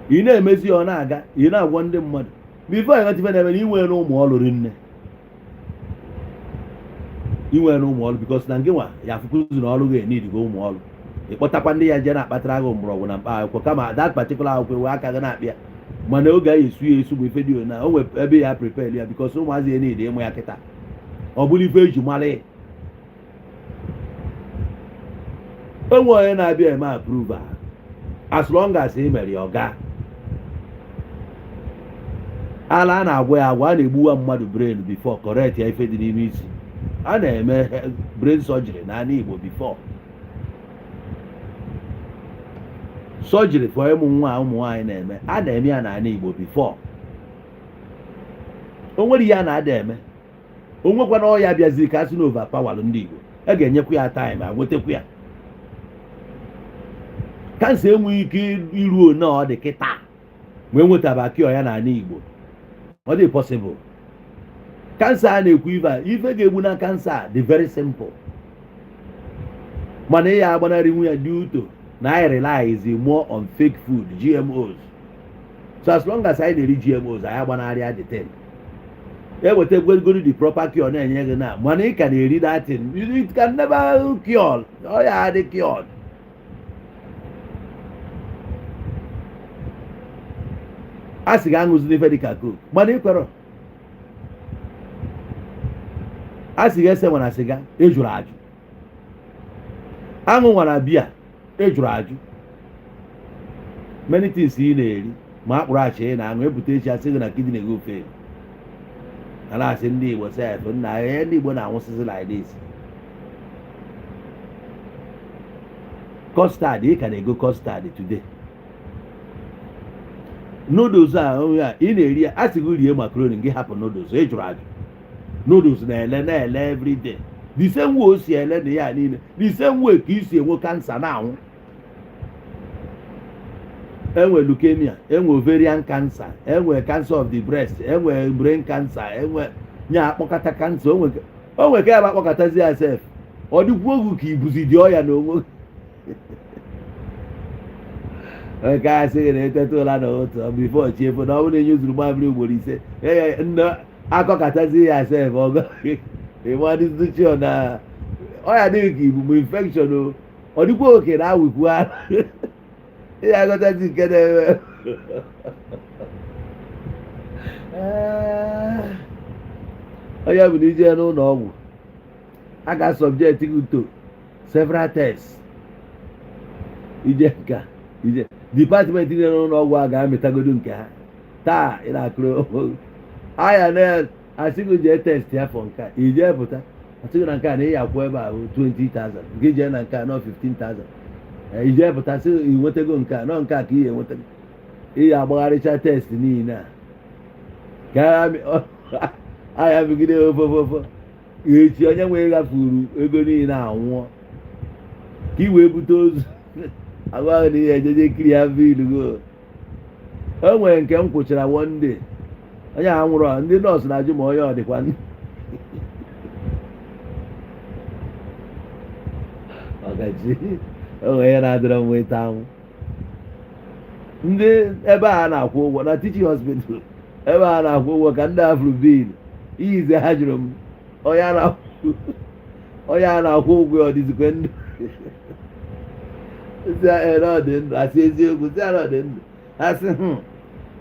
[SPEAKER 1] ị na-emezi ọ na-aga ị na-agwọ ndị mmadụ bifo ịghọtife na-eme na inwere ụmụ ọlụ rinne inwere ụmụ ọlụ bikos na nke nwa ya afụkụzi na ọlụ ga-eni idigo ụmụ ọlụ. Ịkpọtakwa ndị ya je na-akpatara agụ mgbọrọgwụ na mkpa akwụkwọ kama that particular akwụkwọ wee aka gị na-akpịa mana oge a esu ya esu bụ ife dị na o nwere ebe ya prepare ya bikos ụmụazị ya niile ịmụ ya kịta ọ bụrụ ife eji mara ya. Enwe onye na-abịa eme approve as long as ị mere ya ọ gaa. Ala a na-agwọ ya agwọ a na-egbuwa mmadụ brain before correct ya ife dị n'ime isi. A na-eme brain surgery n'ala Igbo before. Surgery for ụmụ nwaanyị na-eme a na-eme ya n'ala Igbo before. O nwere ihe a na-ada eme o nwekwana ọya bịaziri ka asị na overpower ndị Igbo a ga-enyekwa ya time a nwetakwa ya. Kansa enweghị ike iruo na ọ dị kịta wee nwetaba kio ya n'ala Igbo ọ dị possible. Kansa a na-ekwu ife ga-egbu na kansa dị very simple mana ya agbanarị nwu ya dị uto na I realize more on fake food GMOs so as long as anyị na-eri GMOs anyị agbanarịa the thing eweta gwegoro the proper cure na-enye gị na mana ị ka na-eri that thing it can never cure ọ ya adị cured. A sị gị aṅụzila ife dịka coke mana ị kwere. A sị gị ese nwara sịga ejuru ajụ, aṅụ nwara biya ejuru ajụ. Many things ị na-eri ma akpụrụ achị ị na-aṅụ ebute echi asị gị na kidney gị ofe. A na-asị ndị Igbo sef nna ihe ndị Igbo na-anwụsịsị like this. Custard ị ka na-ego custard today. Noodles a ị na-eri ya a sị gị rie macaroni gị hapụ noodles ejuru ajụ. Noodles na-ele every day. The same way o si ele na ya niile the same way ka isi enwe kansa na-anwụ. Enwe leukemia, enwe ovarian cancer, enwe cancer of the breast, enwe brain cancer, enwe nya akpọkọta cancer, onwe ka ya bụ akpọkọtazi ya sef ọ dịkwa ogu ka ibuzi dị ọya na onwe nke a sị gị na eteta ụla na otu bifo chiefu na ọ bụrụ na enye zuru mamịrị ugboro ise nne akọkọtazi ya sef ọgọ ịmadịzichi na ọya dịghị ka ibubo infection ọ dịkwa oke na awụkwu ara ihe agọtazi nke na-eme onye bụ na ije n'ụlọ ọgwụ a ga-subject gị to several tests. Ije nka ije department dị n'ụlọ ọgwụ a ga-amịtagodo nke ha taa ị na-akụrụ anya na-asị gị jee test ya fọ nka ije pụta asị gị na nke a na ihe akwụ ebe ahụ 20,000 gị jee na nke a nọ 15,000 ije pụta sị inwetago nke a nọ nke a ka ihe enwetago ihe agbagharịcha test niile a ka anya megide ofofofo echi onye nwere gafuru ego niile anwụọ ka i wee bute ozu agwaghị na ihe ejeje kiri ya vilugo. O nwere nke m kwụchara one day onye a nwụrụ ndị nọọsụ na-ajụ ma onye ọ dịkwa ọgachi onwe ya na-adịrọ m nweta anwụ. Ndị ebe a na-akwụ ụgwọ na teaching hospital ebe a na-akwụ ụgwọ ka ndị afro bil iyize ha jụrụ m onye a na-akwụ ụgwọ ọ dịzikwe ndụ ọ dị ndụ asị eziokwu si ara ọ dị ndụ asị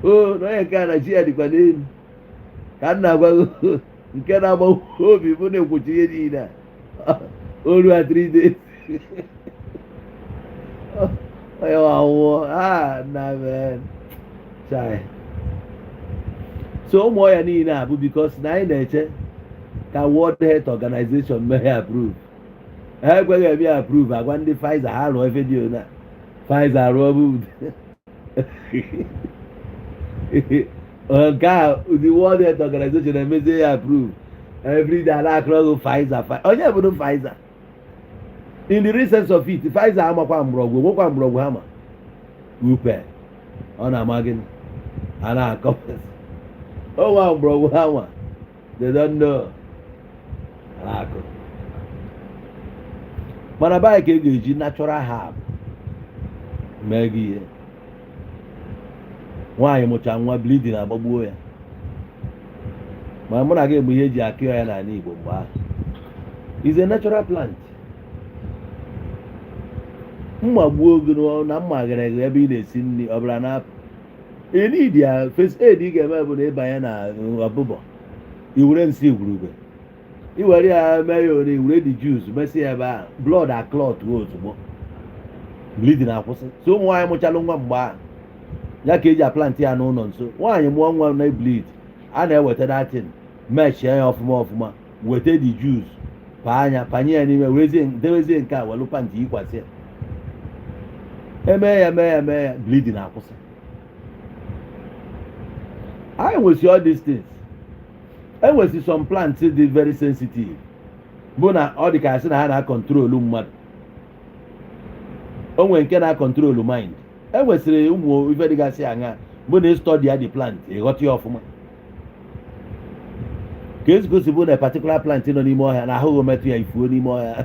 [SPEAKER 1] o na onye nke a na chi ya dịkwa n'elu ka m na-agwa nke na-agbanwe obi bụ na-ekwochi ihe niile a oru a 3 days onye nwụọ na chai. So ụmụ ọya niile a bụ because na anyị na-eche ka World Health Organization mee approve. Ha ekweghị eme approve agwa ndị Pfizer ha rụọ vidio na Pfizer rụọ bụ nke a the World Health Organization emezie ya approve everyday a na-akụrụ Pfizer onye bụrụ Pfizer. In the real sense of it, Pfizer amakwa mgbọrọgwụ nwekwa mgbọrọgwụ ha ma upe ọ na-ama gịnị a na-akọ o nwa mgbọrọgwụ ha ma they don't know a na-akọ mana baị ka e ga-eji natural herb mee gị ihe. Nwaanyị mụcha nwa bleeding agbagbuo ya ma mụ na gị bụ ihe eji akụ ya n'ala Igbo mgbe ahụ is a natural plant. Mma gbuo oge na mma ghere eghe ebe ị na-esi nri ọ bụla na need ya first aid ị ga-eme bụ na ịbanye na ọbụbọ iwere nsị igwurube iwere ya mee ya ore iwere the juice mesị ya ebe ahụ blood aclot ozugbo bleeding akwụsị. So ụmụ nwaanyị mụchalụ nwa mgbe ahụ ya ka eji aplant ya n'ụlọ nso. Nwaanyị mụọ nwa na bleed a na-eweta datin mechie ya ọfụma weta the juice panye ya n'ime dewezie nke a welu pantị yikwasị ya mee ya bleeding akwụsị. I nwesi all these things. Enwesi some plants dị very sensitive bụ na ọ dị ka asị na ha na-akọntrolu mmadụ. O nwere nke na-akọntrolu mind. Enwesịrị ụmụ ife dịgasị aṅa bụ na study ya the plant ịghọta ya ọfụma ka ezigosi bụ na particular plant nọ n'ime ọhịa na ahụghị metụ ya ifuo n'ime ọhịa.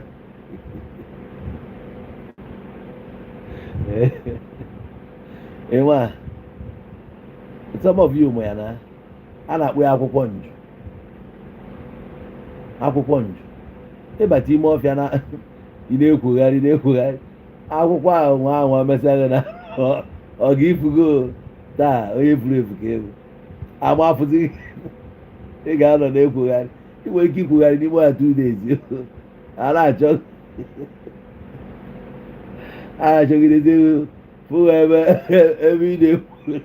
[SPEAKER 1] Enwe some of you ma ya na a na-akpọ ya akwụkwọ nju. Akwụkwọ nju ịbata ime ọfịa na ị na-ekwogharị akwụkwọ ahụ nwa ahụ mesagị na ọ ga-ifugo taa onye furu efu ka ego amafụzi ị ga-anọ na-ekwogharị ị nwere ike ikwogharị n'ime ya 2 days a na-achọgidezi fụ ebe ị na-ekwu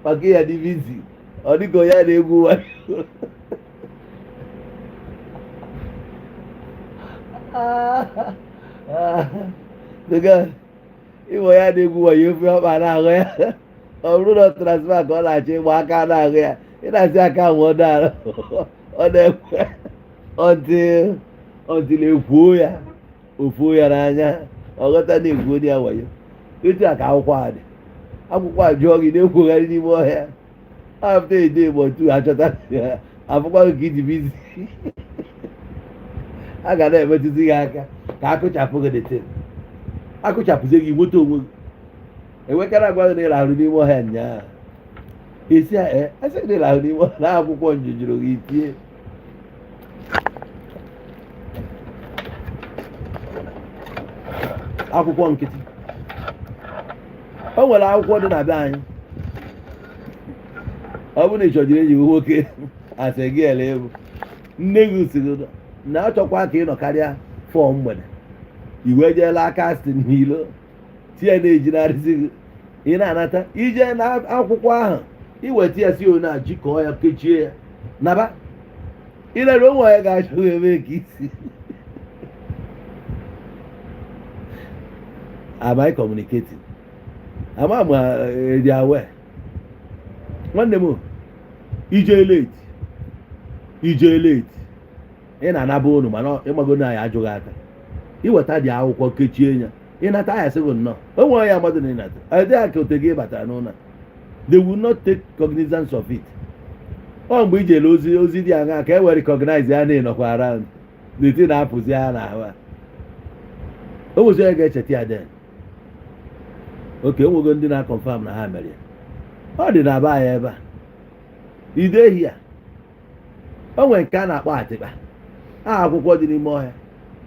[SPEAKER 1] maka ya divizi ọ dịka onye na-egwu nwayọ ịbụ ya na-egwu nwayọ ofe ọkpa na-ahụ ya ọ bụrụ na transfa ka ọ na-achọ ịgba aka na-ahụ ya ị na-asị aka ahụ ọ na-ekwe ọntịl ekwuo ya ofuo ya n'anya ọ ghọta na-egwu onye ya wayo. Etu a ka akwụkwọ a dị. Akwụkwọ a jụọ gị na-ekwogharị n'ime ọhịa afta ede Igbo tu achọta afụkwa gị ka iji bizi a ga na-emetụzi gị aka ka akụchapụ gị dịtị akụchapụzie gị moto onwe gị enwekara agwa gị na ịrahụrụ n'ime ọhịa nyaa esi asị gị na ịrahụrụ n'ime ọhịa na akwụkwọ njujuru gị tie akwụkwọ nkịtị. O nwere akwụkwọ dị na be anyị ọ bụrụ na ị chọjiri enyi nwoke asị gị ele egwu nne gị siri na ọ chọkwa ka ị nọ karịa 4 mgbede iwe jeela aka sti n'ilo tie na-ejinarịzi gị ị na-anata ije na akwụkwọ ahụ iweta ya si onye a jikọọ ya kechie ya naba ilere onwe ya ga-achọghị ebe ka isi am I communicating? Ama m dị awe nwanne m ije late ị na-anaba unu mana ịmago na ya ajụghị aka iweta dị akwụkwọ kechie ya ịnata ya sịgụ nnọọ o nwere ya mmadụ na ịnata adị a ka ote gị batara n'ụlọ they will not take cognizance of it. Ọ mgbe ijele ozi dị aṅa ka e were recognize ya na ịnọkwa around n'eti na-apụzi ya n'ahụ a o nwezi onye ga-echeta ya den oke enwego ndị na-akọnfam na ha mere ya ọ dị na be anyị ebe a idehi ya o nwere nke a na-akpọ atịkpa aha akwụkwọ dị n'ime ọhịa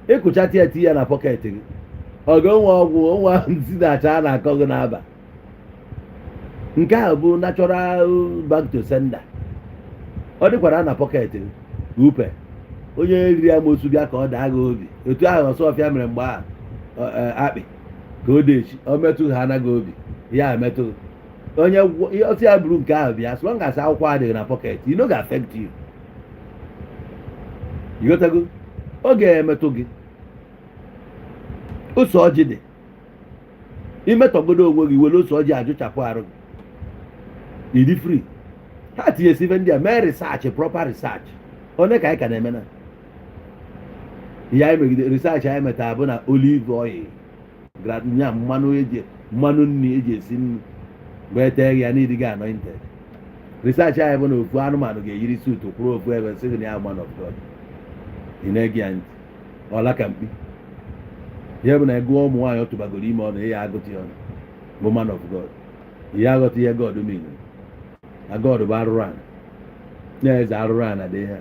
[SPEAKER 1] ịkụchata ya tinye ya na pọket gị ọ ga-enwe ọgwụ onwe ahụ ntị na-acha a na-akọ gị n'aba nke ahụ bụ natural back to sender. Ọ dịkwara na pọket gị upe onye riri amosu bịa ka ọ daa gị obi etu ahụ Ọsọfịa mere mgbe ahụ akpị ka o dechi o metụ ha anaghị obi ya emetụ onye ọsị ya buru nke ahụ bịa so ngasị akwụkwọ adịghị na pọket you know ga-affect you. Ịghọtago ọ ga-emetụ gị ose ọjị dị imetọgodo onwe gị were ose ọjị ajụchapụ arụ gị ịdị free. Ha tinyesi ife ndị a mee research proper research onye ka anyị ka na-eme na ihe anyị megide research anyị metara bụ na olive oil nya mmanụ nri eji esi nri mgbe eteghị ya n'ịdịghị anointed. Research anyị bụ na ofu anụmanụ ga-eyiri suit kwụrụ ofu ebe sị gị na ya man of God ị na-ege ya ntị ọla ka mkpi ihe bụ na ego ụmụ nwaanyị ọ tụbagoro ime ọnụ ihe agụta ya ọnụ bụ man of God ihe aghọta ihe God mere na God bụ arụrụ ana na-eze arụrụ ana dị ha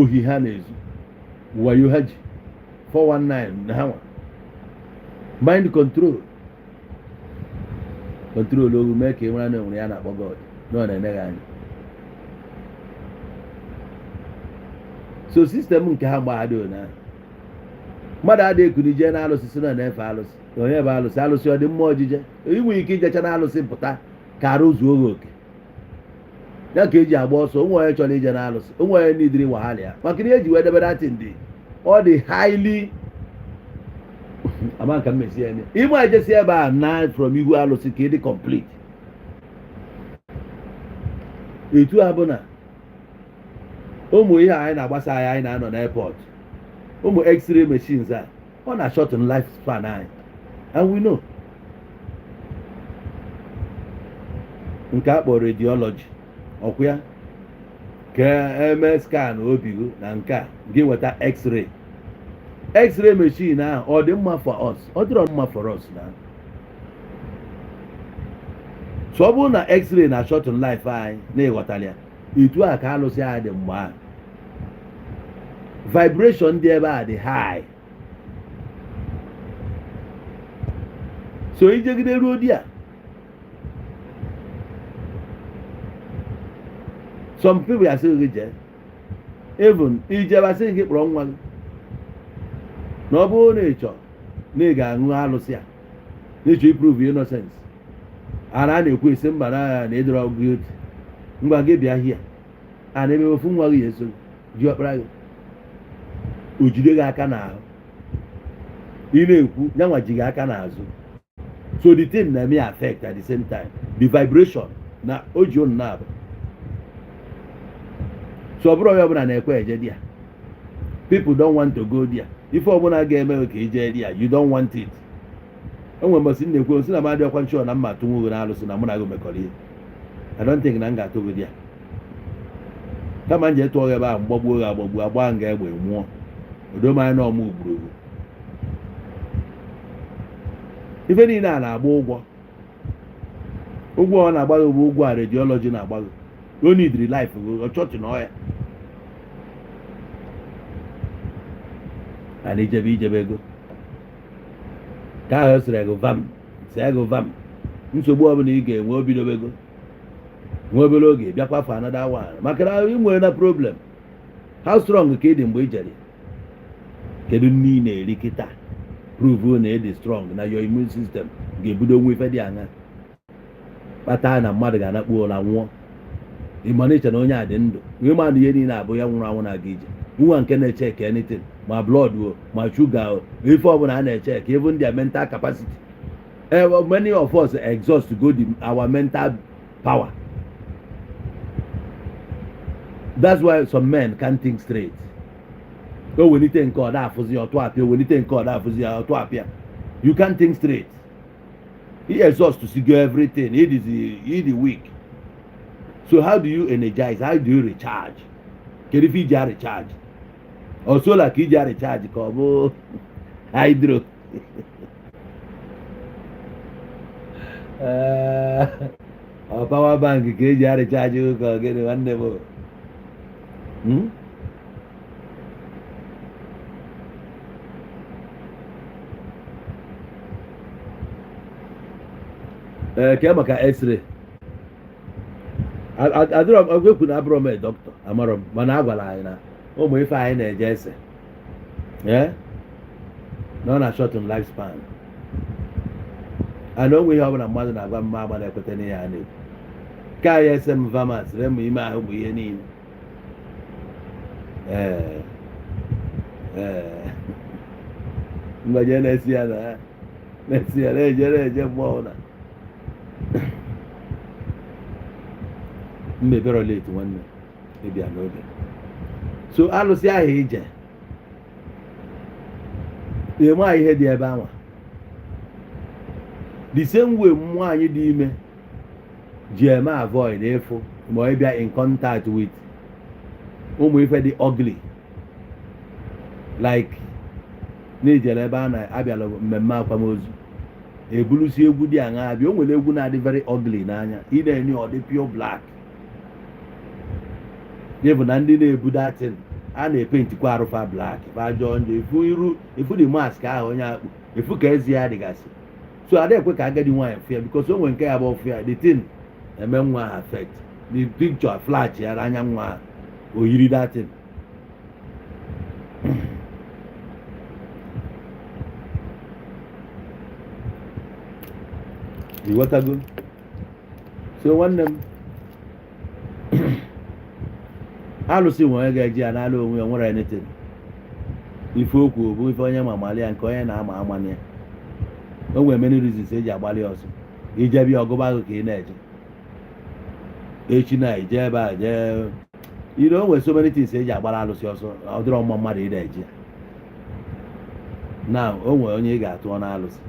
[SPEAKER 1] ohi ha na-ezu wayo ha ji 419 na ha nwa mind control ogu mee ka ị mara na enwere ya na-akpọ God na ọ na-enegha anya. So sistem nke ha gbadoo na mmadụ adịghị ekuni jee na alụsị si na na-efe alụsị onye bụ alụsị ọ dị mmụọ ojije inwe ike ijecha na alụsị pụta ka arụ zuo gị oke ya ka eji agba ọsọ onwe onye chọrọ ije na alụsị onwe onye n'idiri wahala ya maka na eji wee debe datin dị ọ dị highly ama nka mmesi ya ịma ejesi ebe a na from ihu alụsị ka ịdị complete etu a bụ na ụmụ ihe anyị na-agbasa anyị na-anọ n'airport ụmụ x-ray machines a ọ na shorten life span anyị and we know nke a kpọrọ radiology ọkwa ya ka eme scan obi gị na nke a gị weta x-ray machine ahụ ọ dị mma for us ọ dịrọ mma for us na so ọ bụrụ na x-ray na shorten life anyị na-ịghọtara ya etu a ka alụsị anyị dị mgbe ahụ vibration dị ebe a dị high so ijegide ruo di a some people asị gị jee even ijebe asị gị kpọrọ nwa gị na ọ bụrụ na ịchọ na ị ga-aṅụ alụsị a na-ịchọ iprove innocence a na-ekwu esi mba na ịdọrọ guilty ngwa gị bịa hia a na-eme ofu nwa gị eso ji ọkpara gị o jide gị aka n'ahụ ị na-ekwu nyanwa ji gị aka n'azụ so the thing na-eme affect at the same time the vibration na o ji unu na-abụ so ọ bụrụ onye ọbụla na-ekwe eje di ya people don't want to go there ife ọbụla ga-eme ka ije di ya you don't want it enwe mbọsị m na-ekwu osi na mmadụ ọkwa nchọ na mma atụnwu gị n'alụsị na mụ na gị mekọrọ ihe I don't think na m ga-atụ gị di ya kama m ji etụọ gị ebe ahụ mgbagbuo gị agbagbu agba nga egbe nwụọ odomanya na ọmụ ugburu ife niile a na-agba ụgwọ ọ na-agba gị bụ ụgwọ a radiology na-agba gị o nidiri life gị ọchọchị na ọya a na-ijebe ego ka ahụ sịrị ego vam nsogbu ọbụla ị ga-enwe obidobego nwe obere oge bịakwa for another one maka na ị nwere na problem how strong ka ị dị mgbe ị jere kedu nne ị na-eri kịta prove na ị dị strong na your immune system ga-ebudo nwa ife dị aṅa kpata na mmadụ ga-anakpu ụra nwụọ ịmaniche na onye a dị ndụ ihe ma na ihe niile abụ ya nwụrụ anwụ na-aga ije nwa nke na-eche ka anything ma blood o ma sugar o ife ọbụla a na-eche ka even their mental capacity many of us exhaust go our mental power. That's why some men can't think straight. O welite nke ọ da-afụzi ya ọtụ apịa, o welite nke ọ da-afụzi ya ọtụ apịa. You can't think straight. He exhausts to see everything. He is weak. So how do you energize? How do you recharge? Kedu ife iji recharge? Or solar ka iji recharge ka ọ bụ hydro? Or power bank ka eji recharge ka ọ gịnị nwanne m? Ke maka x-ray adịrọ m ekwu na abụrọ m dọkịta amarọ m mana agwara anyị na ụmụ ife anyị na-eje ese na ọ na shorten life span ana onwe ihe ọbụla mmadụ na-agwa mma agba na-ekweta n'ihe a na-ekwu ka anyị ese m vamas ree m ime ahụ bụ ihe niile mgbaje na-esi ya na-eje mmụọ na mmebero late nwanne ịbịa n'oge so alụsị ahụ ije eme ihe dị ebe anwa the same way nwaanyị dị ime ji eme avoid efu ma ọ bịa in contact with ụmụ ife dị ugly like na-ejere ebe a na-abịala mmemme akwamozu ebulusi egwu dị aṅa abịa o nwere egwu na-adị very ugly n'anya ị na-enye ọ dị pure black bụ na ndị na-ebu datin a na-epentikwa arụfa black ajọ njọ ifu dị mask ahụ onye akpụ ifu ka ezi ya dịgasị so ada ekwe ka agadi nwaanyị fịa because o nwere nke ya bụ fịa the thing eme nwa ha affect the picture flash ya anya nwa oyiri datin ighọtago so nwanne m alụsị nwe ga-eji ya n'ala onwe ya nwere anything ife okwu bụ ife onye ma amalị ya nke onye na-ama amanye o nwere many reasons eji agbalị ọsọ ije bịa ọgụba agụ ka ị na-eje echi na-eje ebe a jee o nwere so many things eji agbara alụsị ọsọ ọ dịrọ mma mmadụ ị na-eje na o nwere onye ị ga-atụọ na alụsị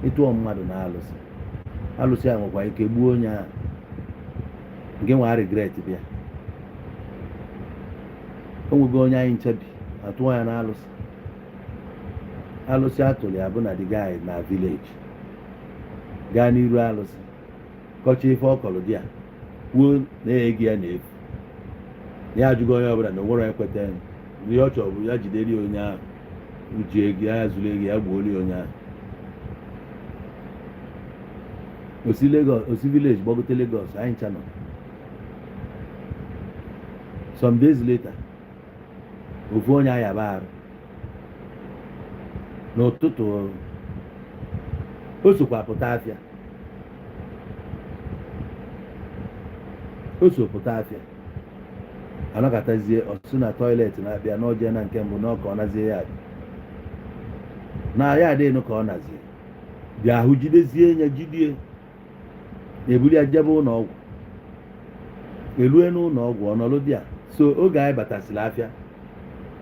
[SPEAKER 1] ịtụọ mmadụ na alụsị a nwekwa ike gbuo onye ahụ nke nwa regret bịa o nwego onye anyị nchebi atụọ ya na alụsị atụrụ ya bụ na the guy na village gaa n'iru alụsị kọcha ife ọ kọrọ dị a kwuo na-ege ya n'efu ya ajụgo onye ọbụla na onwere ekweta ihe ọ chọrọ bụ ya jidere onye ahụ uji ego ya zuru ego ya gbuolie onye ahụ osi village gbagote Lagos anyị ncha nọ some days later ofu onye ayaba arụ n'ụtụtụ o sokwa pụta afịa anọkọtazie ọsụ na tọiletị na-abịa n'oje na nke mbụ na ọka ọ nazie ya na ya adịnụ ka ọ nazie bịa ahụ jidezie ya jidie ebuli ya jebe ụlọọgwụ elue n'ụlọọgwụ ọnọlụ dị a so oge anyị batasịrị afịa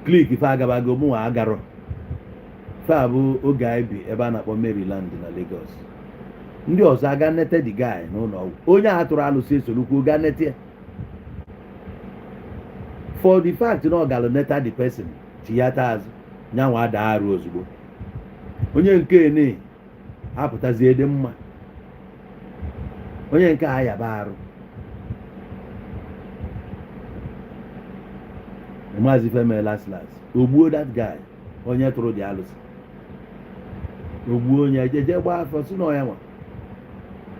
[SPEAKER 1] klik fe agabago mụnwa agarọ fe a bụ oge anyị bi ebe a na-akpọ Maryland na Lagos ndị ọzọ aga nete the guy n'ụlọọgwụ onye a tụrụ alụsị esorokwu ga nete ya for the fact na ọ gara neta the person chiyata azụ nyanwa ada arụ ozugbo onye nke ne apụtazie dị mma onye nke a yaba arụ Maazị Femi Laslas ogbuo that guy onye tụrụ dị alụsị ogbuo onye ejeje gbaa afọ si na ya nwa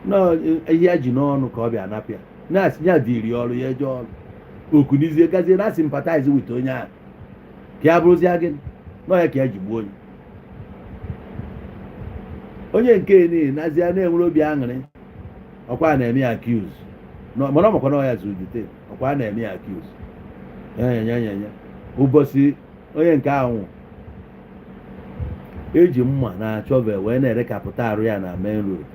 [SPEAKER 1] na ihe ya ji n'ọnụ ka ọ bịa napịa na-asị ya dịrị ọrụ ya eje ọrụ okunizie gazie na sympathize with onye ahụ ka ya bụrụzie gịnị na ya ka ya ji gbuo onye nke niile nazie na-enwere obi aṅụrị ọkwa na-eme ya accuse mana ọ makwa na ya zuru dite ọkwa na-eme ya accuse ya ụbọchị onye nke ahụ eji mma na chọvel wee na-erekapụta arụ ya na main road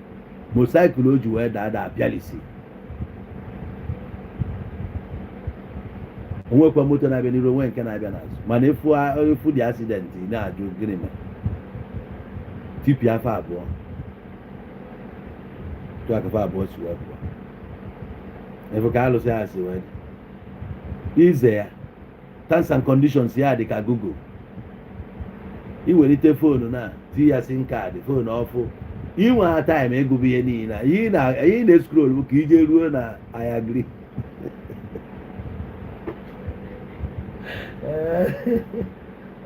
[SPEAKER 1] mosaịkụl o ji wee daa apịalisi onwekwa moto na-abịa n'iru onwe nke na-abịa n'azụ mana efu dị asidenti na-ajụ gịnị ma tipi afọ abụọ tụ akafa abụọ si wee pụọ efu ka alụsị ha si wee ize ya terms and conditions ya dị ka Google iwelite foonu na ti ya sim kaadị foonu ọfụ inwe ha taịm ịgụbụ ihe niile ihe na-escroll bụ ka ije ruo na I agree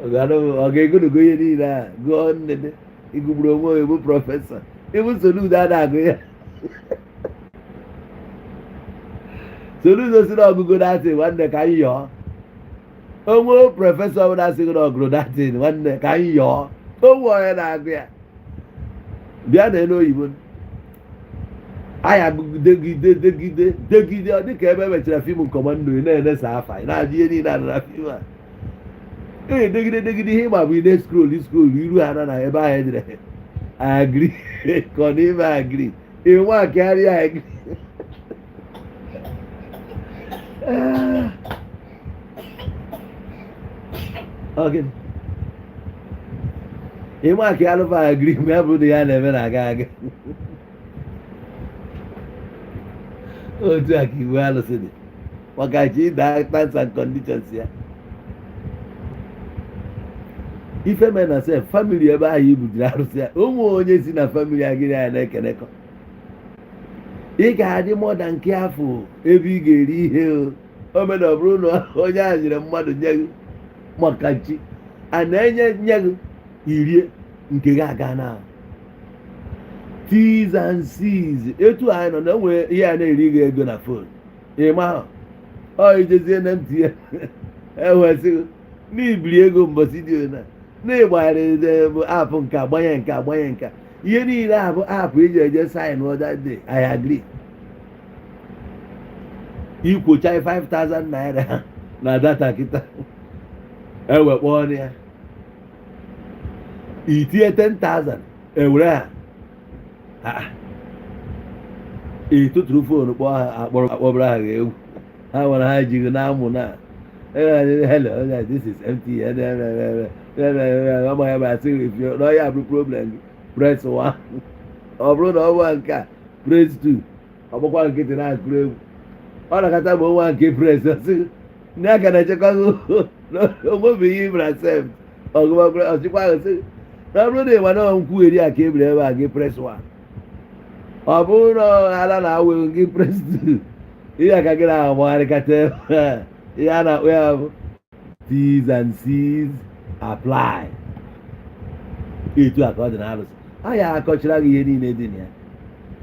[SPEAKER 1] ọ ga-egonogo ihe niile a gụọ nnede ịgụgburu onwe bụ prọfesọ ịbụ Soludo a na-agụ ya Soludo si na ọgụgụ datin nwanne ka anyị yọọ onwe prọfesọ ọbụla sịgị na ọgụrụ datin nwanne ka anyị yọọ onwe onye na-agụ ya bịa na elu oyibo anya degide ọ dịka ebe emechara fim kọmando na-enesa afa na-ajụ ihe niile a na fim a degide ihe ịgba bụ ide scroll iru ha na ebe ahụ edere agri ka ọ n'ime agri enwe akarịa agri ịma aka alụfa agri mgbe ya bụ na ya na-eme na aga otu a ka iwu alụsị dị maka chi ịda terms and conditions ya ife me na sef famili ebe ahụ ibujiri arụsị ya ụmụ onye si na famili a gịrị ya na-ekenekọ ị ga-adị mọda nke afọ ebe ị ga-eri ihe omena ọ bụrụ na onye ahụ nyere mmadụ nye gị maka chi a na-enye nye gị irie nke gị aga na T's and C's etu anyị nọ na enwere ihe a na-eri gị ego na fon ịma ọ ijezie na ntị ya ewesịghị n'ibiri ego mbọsị dị ona na-ịgbagharị bụ apụ nke agbanye nka ihe niile a bụ apụ iji eje sign other day I agree ikwocha 5,000 naira na data kịta ewekpọ ọnụ ya itinye 10,000 ewere ha ịtụtụrụ foonu kpọọ ha akpọbara ha egwu ha nwere ha jighị na-amụ na hello this is MTN na ya bụ problem press 1 ọ bụrụ na ọ bụ nke a press 2 ọ bụkwa nkịtị na-akụrụ egwu ọ na-akata bụ nwa nke press ndị aka na-echekwa onwebeghị ibra sef ọchịkwa ahụ sị na ọ bụrụ na ịma na nkwugheri a ka ebiri ebe a gị press 1 ọ bụrụ na ala na-awe gị presidu ihe aka gị na-agbagharịkata ihe a na-akpọ ya bụ T's and C's apply. Etu a ka ọ dị n'alụsị a ya akọchara gị ihe niile dị na ya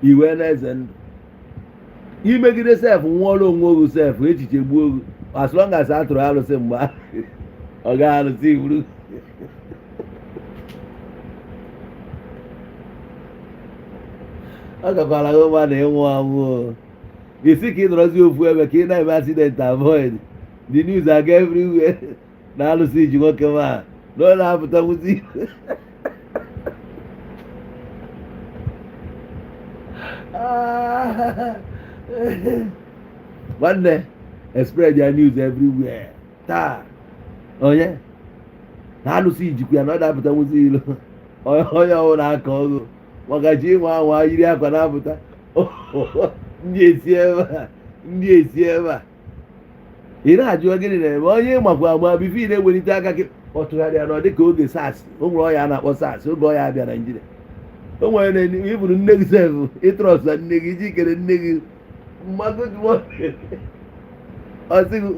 [SPEAKER 1] iwe na-eze ndụ imegide sef nwụọrọ onwe ogu sef echiche gbuo ogu as long as a tụrụ alụsị mgbe ọ gaghị alụsị iwuru ọ gakwara gị mma na ịnwụ anwụ isi ka ị nọrọzi ofu ebe ka ị na-eme accident avoid the news aga everywhere na alụsị iji nwoke ma na ọ na-apụta nwụzi nwanne spread their news everywhere taa onye na-alụsị ijikwa ya na ọ na-apụta nwụzi ilo onye ọbụla aka ọgụ maka ji ịnwa anwa yiri akwa na-apụta ndị esi ebe a ị na-ajụ gịnị na-eme onye ịmakwa ama bifo ị na-ewelite aka gị ọ tụgharịa na ọ dịka oge SARS o nwere ọya a na-akpọ SARS oge ọya abịa Naịjirịa o nwere na ịbụrụ nne gị sef ịtrọsa nne gị iji kere nne gị mmadụ ọsịghị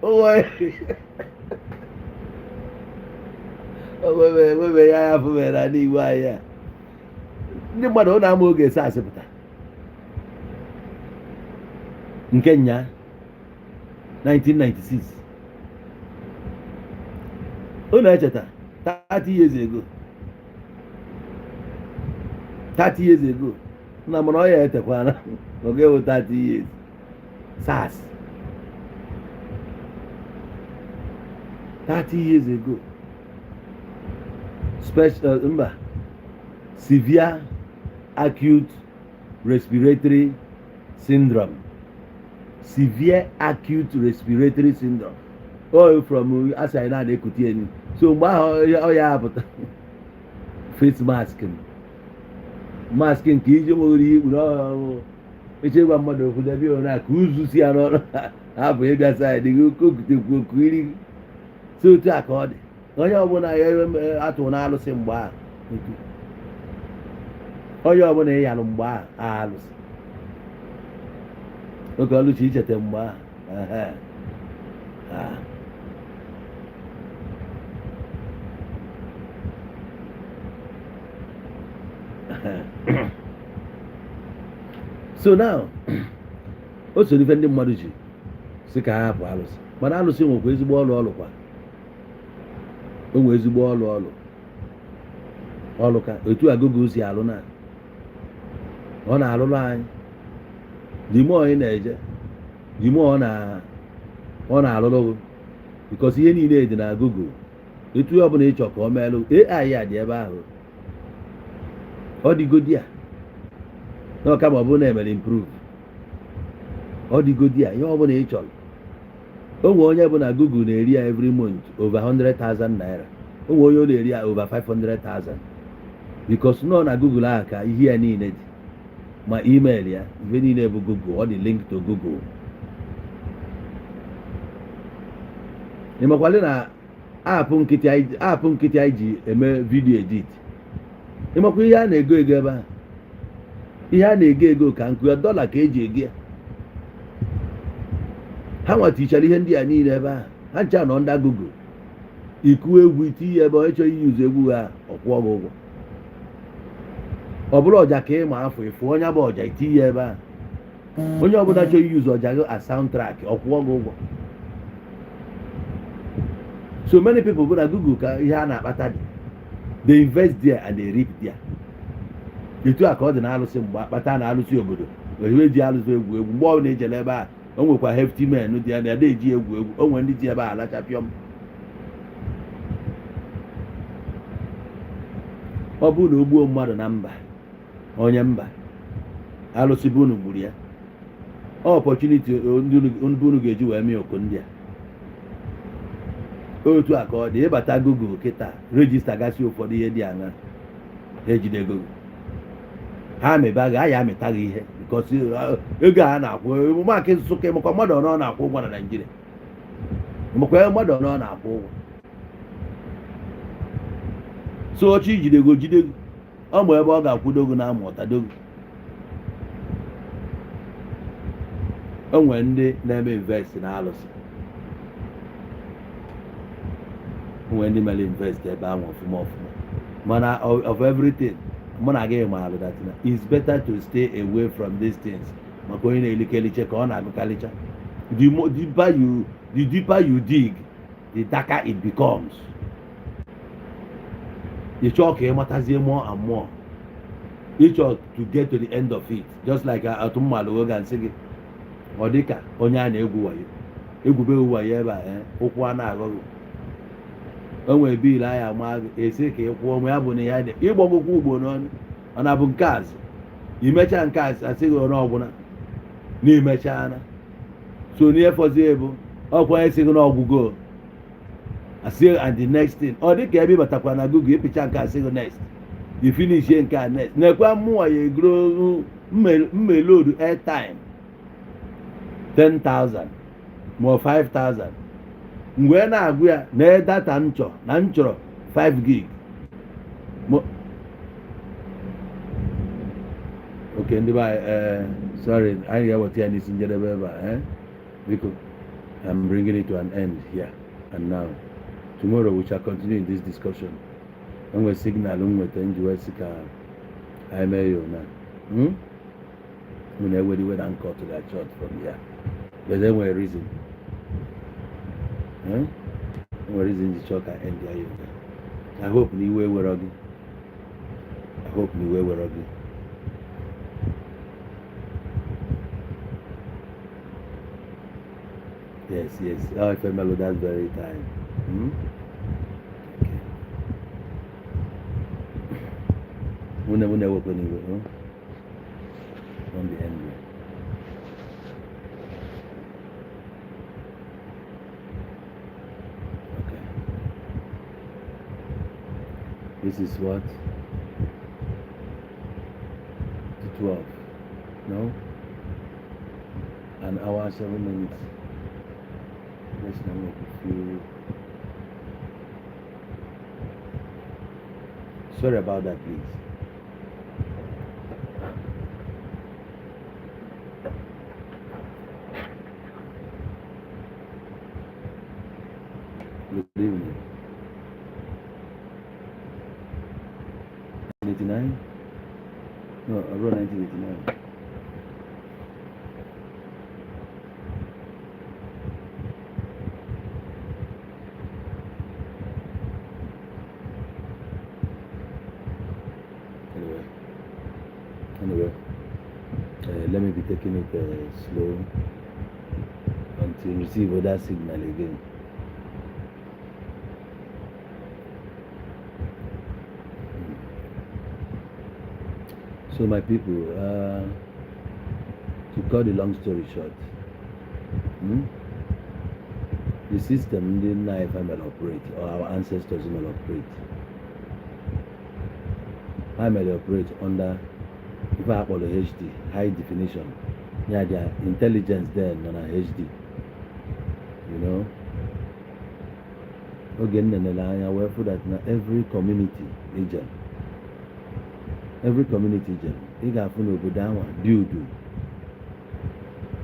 [SPEAKER 1] onwe ya ya fụbere na n'iwu anyị a ndị mmadụ ọ na-ama oge SARS pụta nke nya 1996 ọ na-echeta 30 years ago 30 years ago na mana ọ ya etekwana oge bụ 30 years SARS 30 years ago severe acute respiratory syndrome all from as I na-ekuti enu so mgbe ahụ ọ ya apụta face mask nke iji nwere ikpu n'ọhụrụ echegwa mmadụ okwu debe ona ka uzu si ya n'ọrụ hapụ ịbịa saịdị gị kokutekwu oku iri gị so otu a ka ọ dị onye ọbụla ya atụ na-alụsị mgbe ahụ onye ọbụla ịyalụ mgbe ahụ alụsị oge ọlụchi icheta mgbe ahụ so now o so ife ndị mmadụ ji si ka ha hapụ alụsị mana alụsị nwekwa ezigbo ọlụkwa o nwee ezigbo ọlụ ka otu agogo si alụ na ọ na-alụrụ anyị dime onye na-eje dime ọ na-alụrụ because ihe niile dị na Google etu ọ bụla ịchọ ka ọ meelụ AI ya dị ebe ahụ ọ dịgodi ya n'ọka ma ọ bụrụ na emere improve ọ dịgodi ya ihe ọ bụla ị chọrọ o nwee onye bụ na Google na-eri ya every month over 100,000 naira o nwee onye ọ na-eri ya over 500,000 because nọ na Google ahụ ka ihe ya niile dị ma email ya ihe niile bụ Google ọ dị link to Google ịmakwale na aapụ nkịtị anyị ji eme video edit ịmakwa ihe a na-ego ebe ahụ ihe a na-ego ka nkụ ya dọla ka eji ego ya ha nwatichara ihe ndị a niile ebe ahụ ha ncha nọ ndị Google iku egwu iti ya ebe onye chọrọ iyi ụzọ egwu ha ọkwụọ gị ụgwọ ọ bụrụ ọja ka ịma afọ ịfụ onye bụ ọja iti ya ebe ahụ onye ọbụla chọrọ iyi ụzọ ọja gị a soundtrack ọkwụọ gị ụgwọ so many people bụ na Google ka ihe a na-akpata dị they invest there and they reap there etu a ka ọ dị na-alụsị mgbe akpata na-alụsị obodo ohiwe ji alụsị egwu mgbe ọ na-ejele ebe a o nwekwa hefty men dị ya na ada eji egwu o nwere ndị ji ebe a alachapịọm ọ bụrụ na o gbuo mmadụ na mba onye mba alụsị bụ unu gburu ya opportunity ndị unu ga-eji wee mee okwu ndị a otu a ka ọ dị ịbata Google kịta regista gasị ụfọdụ ihe dị aṅa ejide Google ha mebe gị aya amịta gị ihe because ego a na-akwụ emume aka Nsụka ịmakwa mmadụ ọnọ na-akwụ ụgwọ na Naịjirịa ịmakwa mmadụ ọnọ na-akwụ ụgwọ so ọchị jidego ọ bụ ebe ọ ga-akwụdogo na amụtadogo. O nwere ndị na-eme invest na alụsị, o nwere ndị mere invest ebe ahụ ọfụma ọfụma, mana of everything mụ na gị maalụ that it's better to stay away from these things maka onye na-elikeliche ka ọ na-agụkalicha. The deeper you dig, the darker it becomes. You chọọ ka ịmatazie more and more. You chọọ to get to the end of it, just like atụmmalụ oge nsị gị ọ dịka onye a na-egwu wayo egwubeghị wayo ebe a ụkwụ a na-aghọghị. O nwere biil anyị ama esi ka ị kwụọ ma ya bụ na ya ịgbagokwa ugbo n'ọnụ ọ na-abụ nke azụ imecha nke azụ asịghị onye ọbụla na imechana so n'ihe fọzie bụ ọkwa onye sịghị n'ọgwụgo asị and the next thing ọ dịka ebe ịbatakwa na Google ịpịcha nke asịghị next ifinishie nke a next na-ekwe mmụọ ya egoro mmelodu airtime 10,000 ma 5,000 mgbe na-agụ ya na data na nchọrọ 5 gig. Okay, ndị be sorry, anyị ga-eweta ya n'isi njedebe ebe a biko I'm bringing it to an end here and now. Tomorrow we shall continue in this discussion. Enwe signal nweta njiwesi ka anyị mee ya na when everybody and cut to that short from here. But then we're reason. We're reason the short can end there. I hope the way we're ugly. I hope the way we're ugly. Yes. Oh, if I mellow that very time. Okay. We never work anyway, on the end. Okay. This is what? 12. No? An hour, 7 minutes. Let's now make a few. Sorry about that, please. Good evening. 1989? No, around 1989. Anyway, let me be taking it slow until you receive other signal again. So my people, to cut the long story short, the system didn't know if I may operate, or our ancestors may operate. I may operate under if I call HD, high definition. Yeah, their intelligence then on a HD. You know? Again, then I aware for that now every community agent. Every community agent, you got to go down do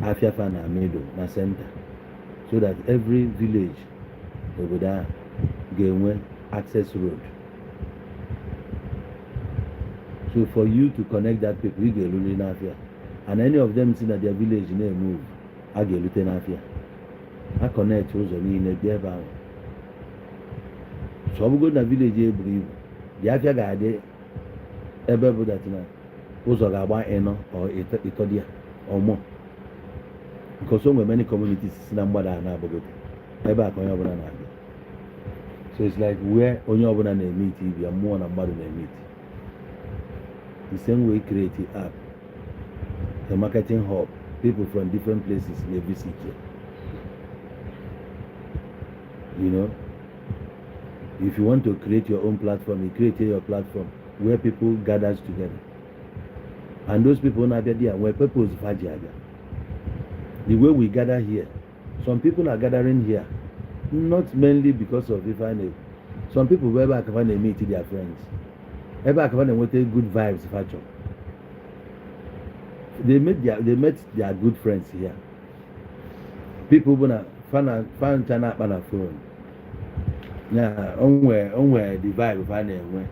[SPEAKER 1] Afiafa na middle na center, so that every village over there get access road. So for you to connect that people, you get Nafia, and any of them see that their village they move, I get Nafia. I connect those on in the Bible. So we go to the village, believe the Afia guy. Ebe that na ụzọ ga-agba eno or itodia or more, because so many communities si na mgbada na abugote ebe a ka onye ọbụla na-abịa. So it's like where onye ọbụla na-emit ibia mmụọ na mmadụ na-emit. The same way create an app, a marketing hub, people from different places may visit here. You know, if you want to create your own platform, you create your platform where people gathers together, and those people not there where people is Fajiaga. The way we gather here, some people are gathering here not mainly because of if I know. Some people wherever I can find they meet their friends. ebe a ka na-enweta good vibes factor. They met their good friends here. People bụ na fan ncha na-akpa na phone na onwe the vibe fa na-enwe.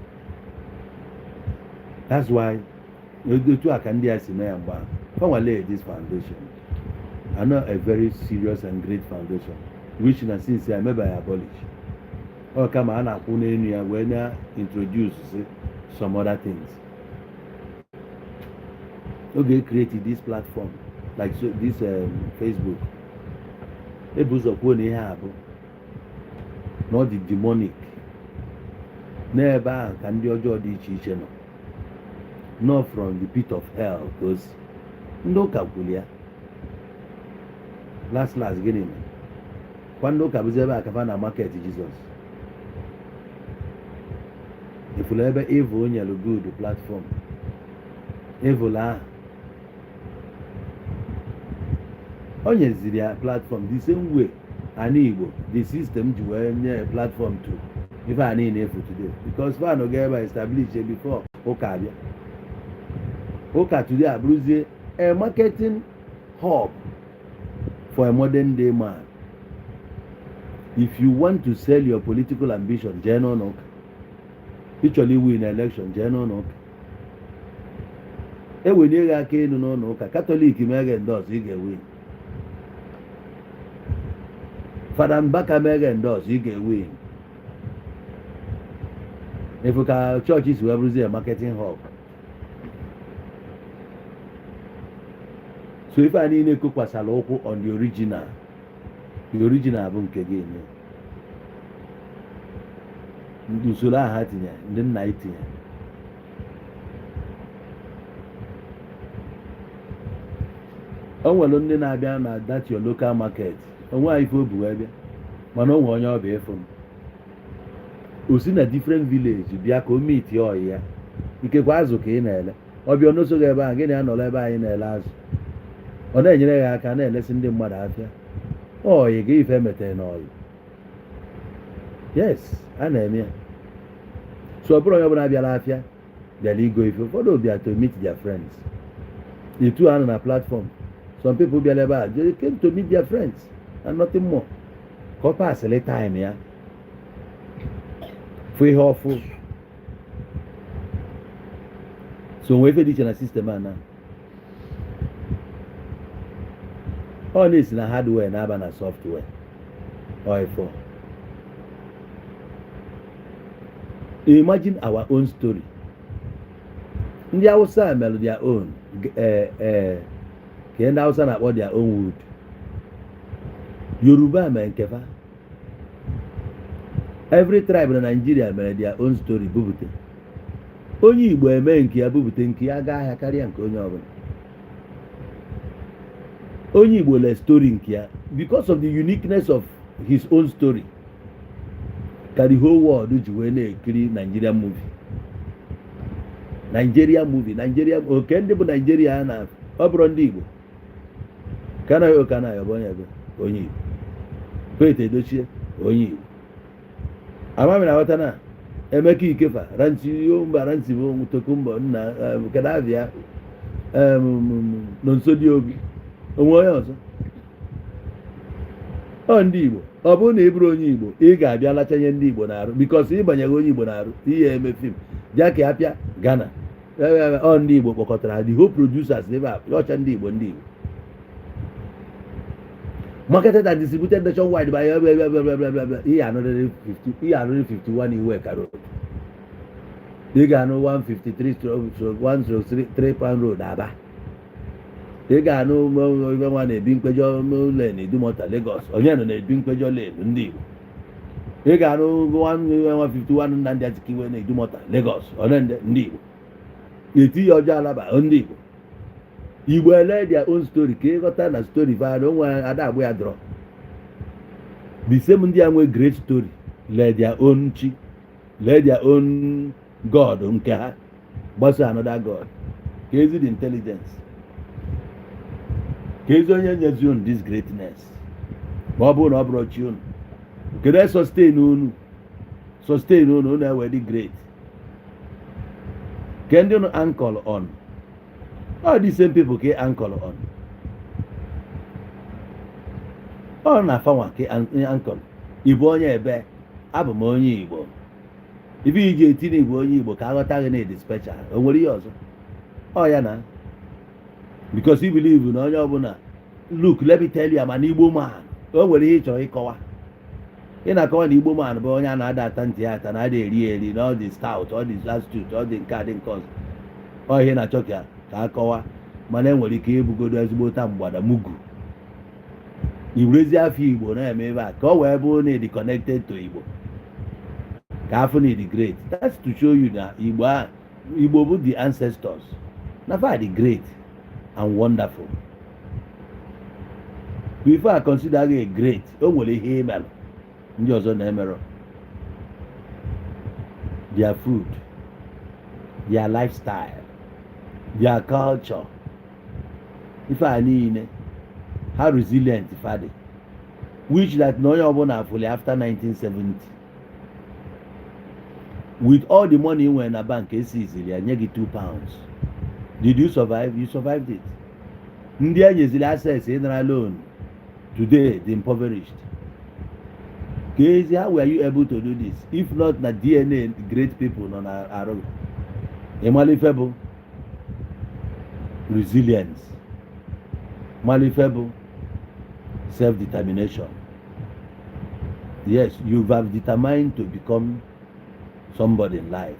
[SPEAKER 1] That's why otu a ka ndị a si mee ya mgbe a lay this foundation. I know a very serious and great foundation which na since I maybe I abolish. Ọ kama a na-akwụ n'elu ya wee na-introduce some other things. Okay, created this platform like this Facebook. Ebe ụzọ kwuo na ihe a bụ not the demonic. N'ebe ahụ ka ndị ọjọọ dị iche iche nọ. Not from the pit of hell because ndị ụka kwuru ya. Last gịnị mere? Kwa ndị ụka bụzi ebe a kafa na market Jesus. Ifụlụ ebe evil onye lụ good platform. Evil ahụ o nyeziri ya platform the same way ana Igbo the system ji wee nye platform to ife a niile efu today because fan oge ebe establish before ụka abịa. Ụka today abụrụzie a marketing hub for a modern day man. If you want to sell your political ambition, jee n'ụlọ ụka. Actually win election, jee n'ụlọ ụka. Ewenye gị aka elu n'ụlọ ụka, Katọlik mee gị endorse, ị ga-win. Fada Mbaka mee gị endorse, ị ga-win. Efu ka chọọchị si wee bụrụzie a marketing hub. So ife a niile kokwasara ụkwụ on the original. The original bụ nke gị eme. Ndị usoro aha tinye, ndị nna itinye. O nwere ndị na-abịa na that your local market. Onwe ife obu wee bịa. Mana onwe onye ọ bụ efu m. O si na different village bịa ka o meet ya ọyị ya. Ikekwa azụ ka ị na-ele. Ọ bịa n'oso gị ebe a, gị na ya nọrọ ebe anyị na-ele azụ. Ọ na-enyere ya aka na-elesi ndị mmadụ afịa. Ọyị gị ife metere n'ọyị. Yes, a na-eme ya. So ọ bụrụ onye ọbụla abịala afịa bịara igo ife. Ụfọdụ bịa to meet their friends. The two are on a platform. Some people bịara ebe a, they came to meet their friends and nothing more. Ka ọ pasịrị time ya. Fụ ihe ọfụ. So nwee ife dị iche na system a na. Ọ na-esi na hardware na-aba na software. Ọ ifo. Imagine our own story. Ndị Hausa mere their own. Ka ndị Hausa na-akpọ their own wood. Yoruba mere nkefa. Every tribe na Nigeria mere their own story bubute. Onye Igbo eme nke ya bubute nke ya gaa ahịa karịa nke onye ọbụla. Onye Igbo le story nke ya because of the uniqueness of his own story. Ka the whole world ji wee na-ekiri Nigerian movie. Oke ndị bụ Nigeria na ọ bụrụ ndị Igbo. Kana yo onye Igbo. Pete Edochie onye Igbo. Amami na wata na Emeka Ikefa ranchi yomba ranchi bụ Tokumbo na Kadavia Nonso Diobi onwe onye ọzọ. Ọ ndị Igbo ọ bụrụ na ị bụrụ onye Igbo ị ga-abịa lachanye ndị Igbo na-arụ because ịbanyeghị onye Igbo na-arụ ihe eme film bịa ka apịa Ghana. Ọ ndị Igbo kpọkọtara the whole producers ebe a ọcha ndị Igbo. Marketed and distributed nationwide by he another 51 Iwe Road. They got 153 103 Pound Road Aba. They got no even one a being pejo lane, Dumota Lagos, or no being pejo lane, indeed. They got no 151 and that's Kiwen Dumota Lagos, or then indeed. It is your Jalaba, indeed. Igbo led their own story. Ke got na story fa don't want ada boy draw. The same ndị a nwee great story led their own chi, led their own god nke ha. But another god. Ke is the intelligence. Ke is onye nyezi unu this greatness. Ma ọ bụ na ọ bụrụ chi unu. Ke dey sustain unu. Sustain unu na we dị great. Can you anchor on? All the same people can anchor on. All na fawa can anchor. Igbo onye ebe, abụ m onye Igbo. Ife iji etinye Igbo onye Igbo ka aghọta gị na dị special. O nwere ihe ọzọ. Ọ ya na. Because you believe na onye ọbụla, look, let me tell you, I'm an Igbo man. O nwere ihe ị chọrọ ịkọwa. Ị na-akọwa na Igbo man bụ onye a na-ada ata ntị ya ata, na-ada eri na all the stout, all the astute, all the nke adị nke ọzọ. Ọ ihe na-achọ ka akọwa, mana enwere ike ibugodo ezigbo ta mgbada mugu. Iwurezi afọ Igbo na-eme ebe a ka ọ wee bụ na ịdị connected to Igbo. Ka afọ na ịdị great. That's to show you na Igbo bụ the ancestors. Na fa dị great and wonderful. Before I consider you a great, o nwere ihe imel ndị ọzọ na-emerọ. Their food, their lifestyle, their culture. Ife a niile, how resilient ife dị. Which that no onye ọbụla fully after 1970. With all the money you were in a bank, easily, and you get £2. Did you survive? You survived it. India is access in alone. Today, the impoverished. Crazy, how were you able to do this? If not the DNA, great people on our own. Malleable resilience. Malleable self-determination. Yes, you have determined to become somebody in life.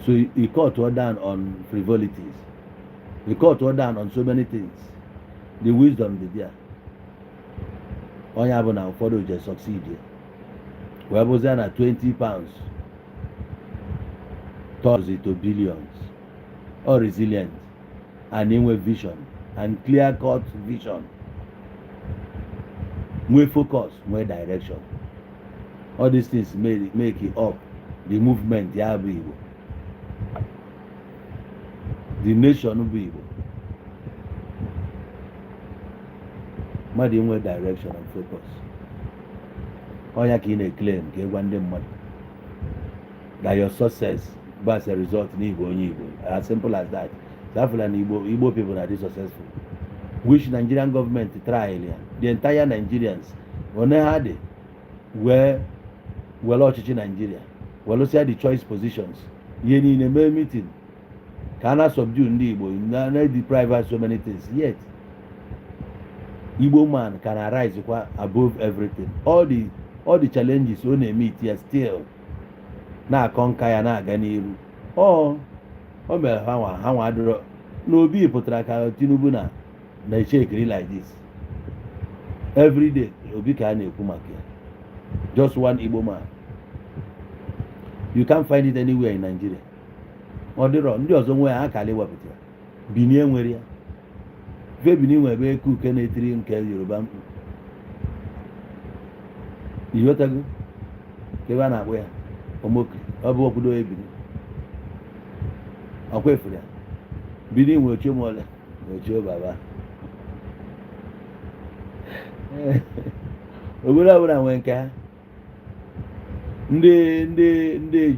[SPEAKER 1] So he caught her down on frivolities. He caught her down on so many things. The wisdom is there. Onye abụ na ụfọdụ je succeed. Wee bụzie na £20 turns into billions. All resilient and inwe vision and clear-cut vision. Nwe focus, nwe direction. All these things make it up. The movement, ya bụ Igbo. The nation bụ Igbo. Mmadụ inwe direction and focus. Onya ka ị na-claim ka ịgwa ndị mmadụ that your success bụ as a result na Igbo onye Igbo. As simple as that. After Igbo people are successful. Which Nigerian government trial ya. The entire Nigerians one had it where ọchịchị Nigeria. Well, see the choice positions. Ye in a meeting. Cannot subdue ndị Igbo. Not deprive us so many things. Yet Igbo man can arise above everything. All the challenges when they meet here still na conquer ya na aga n'iru. O mere ha nwa adịrọ n'obi pụtara ka Tinubu na shake like this. Every day obi ka na-ekwu maka ya. Just one Igbo man. You can't find it anywhere in Nigeria. Ọ dịrọ ndị ọzọ nwe ha kali wepụtara. Binie nwere ya. Fe Binie nwe ebe eku ke na-etiri nke Yoruba mkpu. Iyotago ke ba na-akpọ ya Omokri. Ọ bụ obodo ebiri. Ọkwa efuru ya. Binie nwe ochie mole, ochie baba. Obodo ọbụla nwe nke ha. Ndị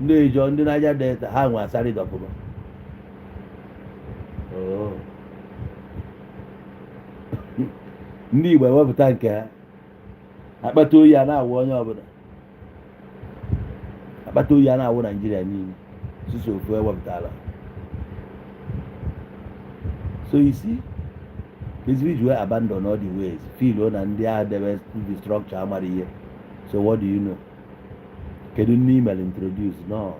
[SPEAKER 1] Ijọ ndị Niger Delta ha nwe asarị dọpụrụ. Ndị Igbo ewepụta nke ha akpata oyi a na-awụ onye ọbụla. Akpata oyi a na-awụ Nigeria niile sisi ofu ewepụtala. So you see, these people were abandoned all the ways. Feel na ndị a debe the structure amara ihe. So what do you know? Can you email introduce? No.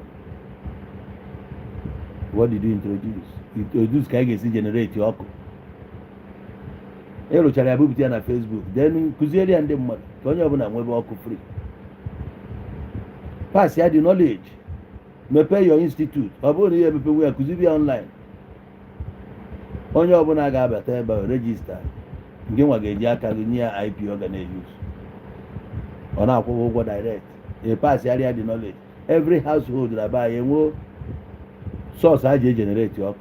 [SPEAKER 1] What did you introduce? Introduce ka ga-esi generate ọkụ. Erochara ya bupụta ya na Facebook. Then kụziere ya ndị mmadụ ka onye ọbụla nwebe ọkụ free. Pass ya the knowledge. Mepee your institute. Ọ bụrụ na ihe emepe ya kụziere ya online. Onye ọbụla ga-abata ebe a register. Nke nwa ga-eji aka gị nye ya IP ọ ga na-use. Ọ na-akwụ ụgwọ direct. A pass area the knowledge. Every household na ba enwe source ha ji generate ọkụ.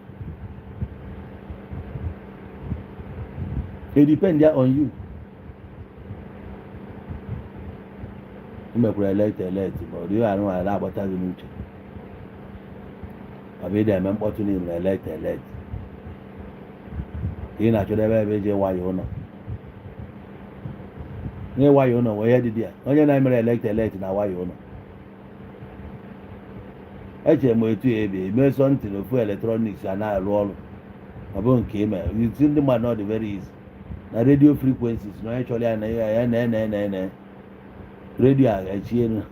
[SPEAKER 1] It depends on you. You may elect, but you are not agbata gị n'uche. ọ bụ ịdị eme mkpọtụ niile elect ka ị na-achọdebe ebe eji nwayọ ụlọ nye nwayọ ụlọ nwee ihe dị ya onye na-emere elect na nwayọ ụlọ echere m etu ya ebe eme sọntịn ofu eletrọniks a na-arụ ọrụ ọ bụ nke ime iti ndị mmadụ ọ dị very easy na redio frequencies na onye chọrọ ya na ya na redio a echienu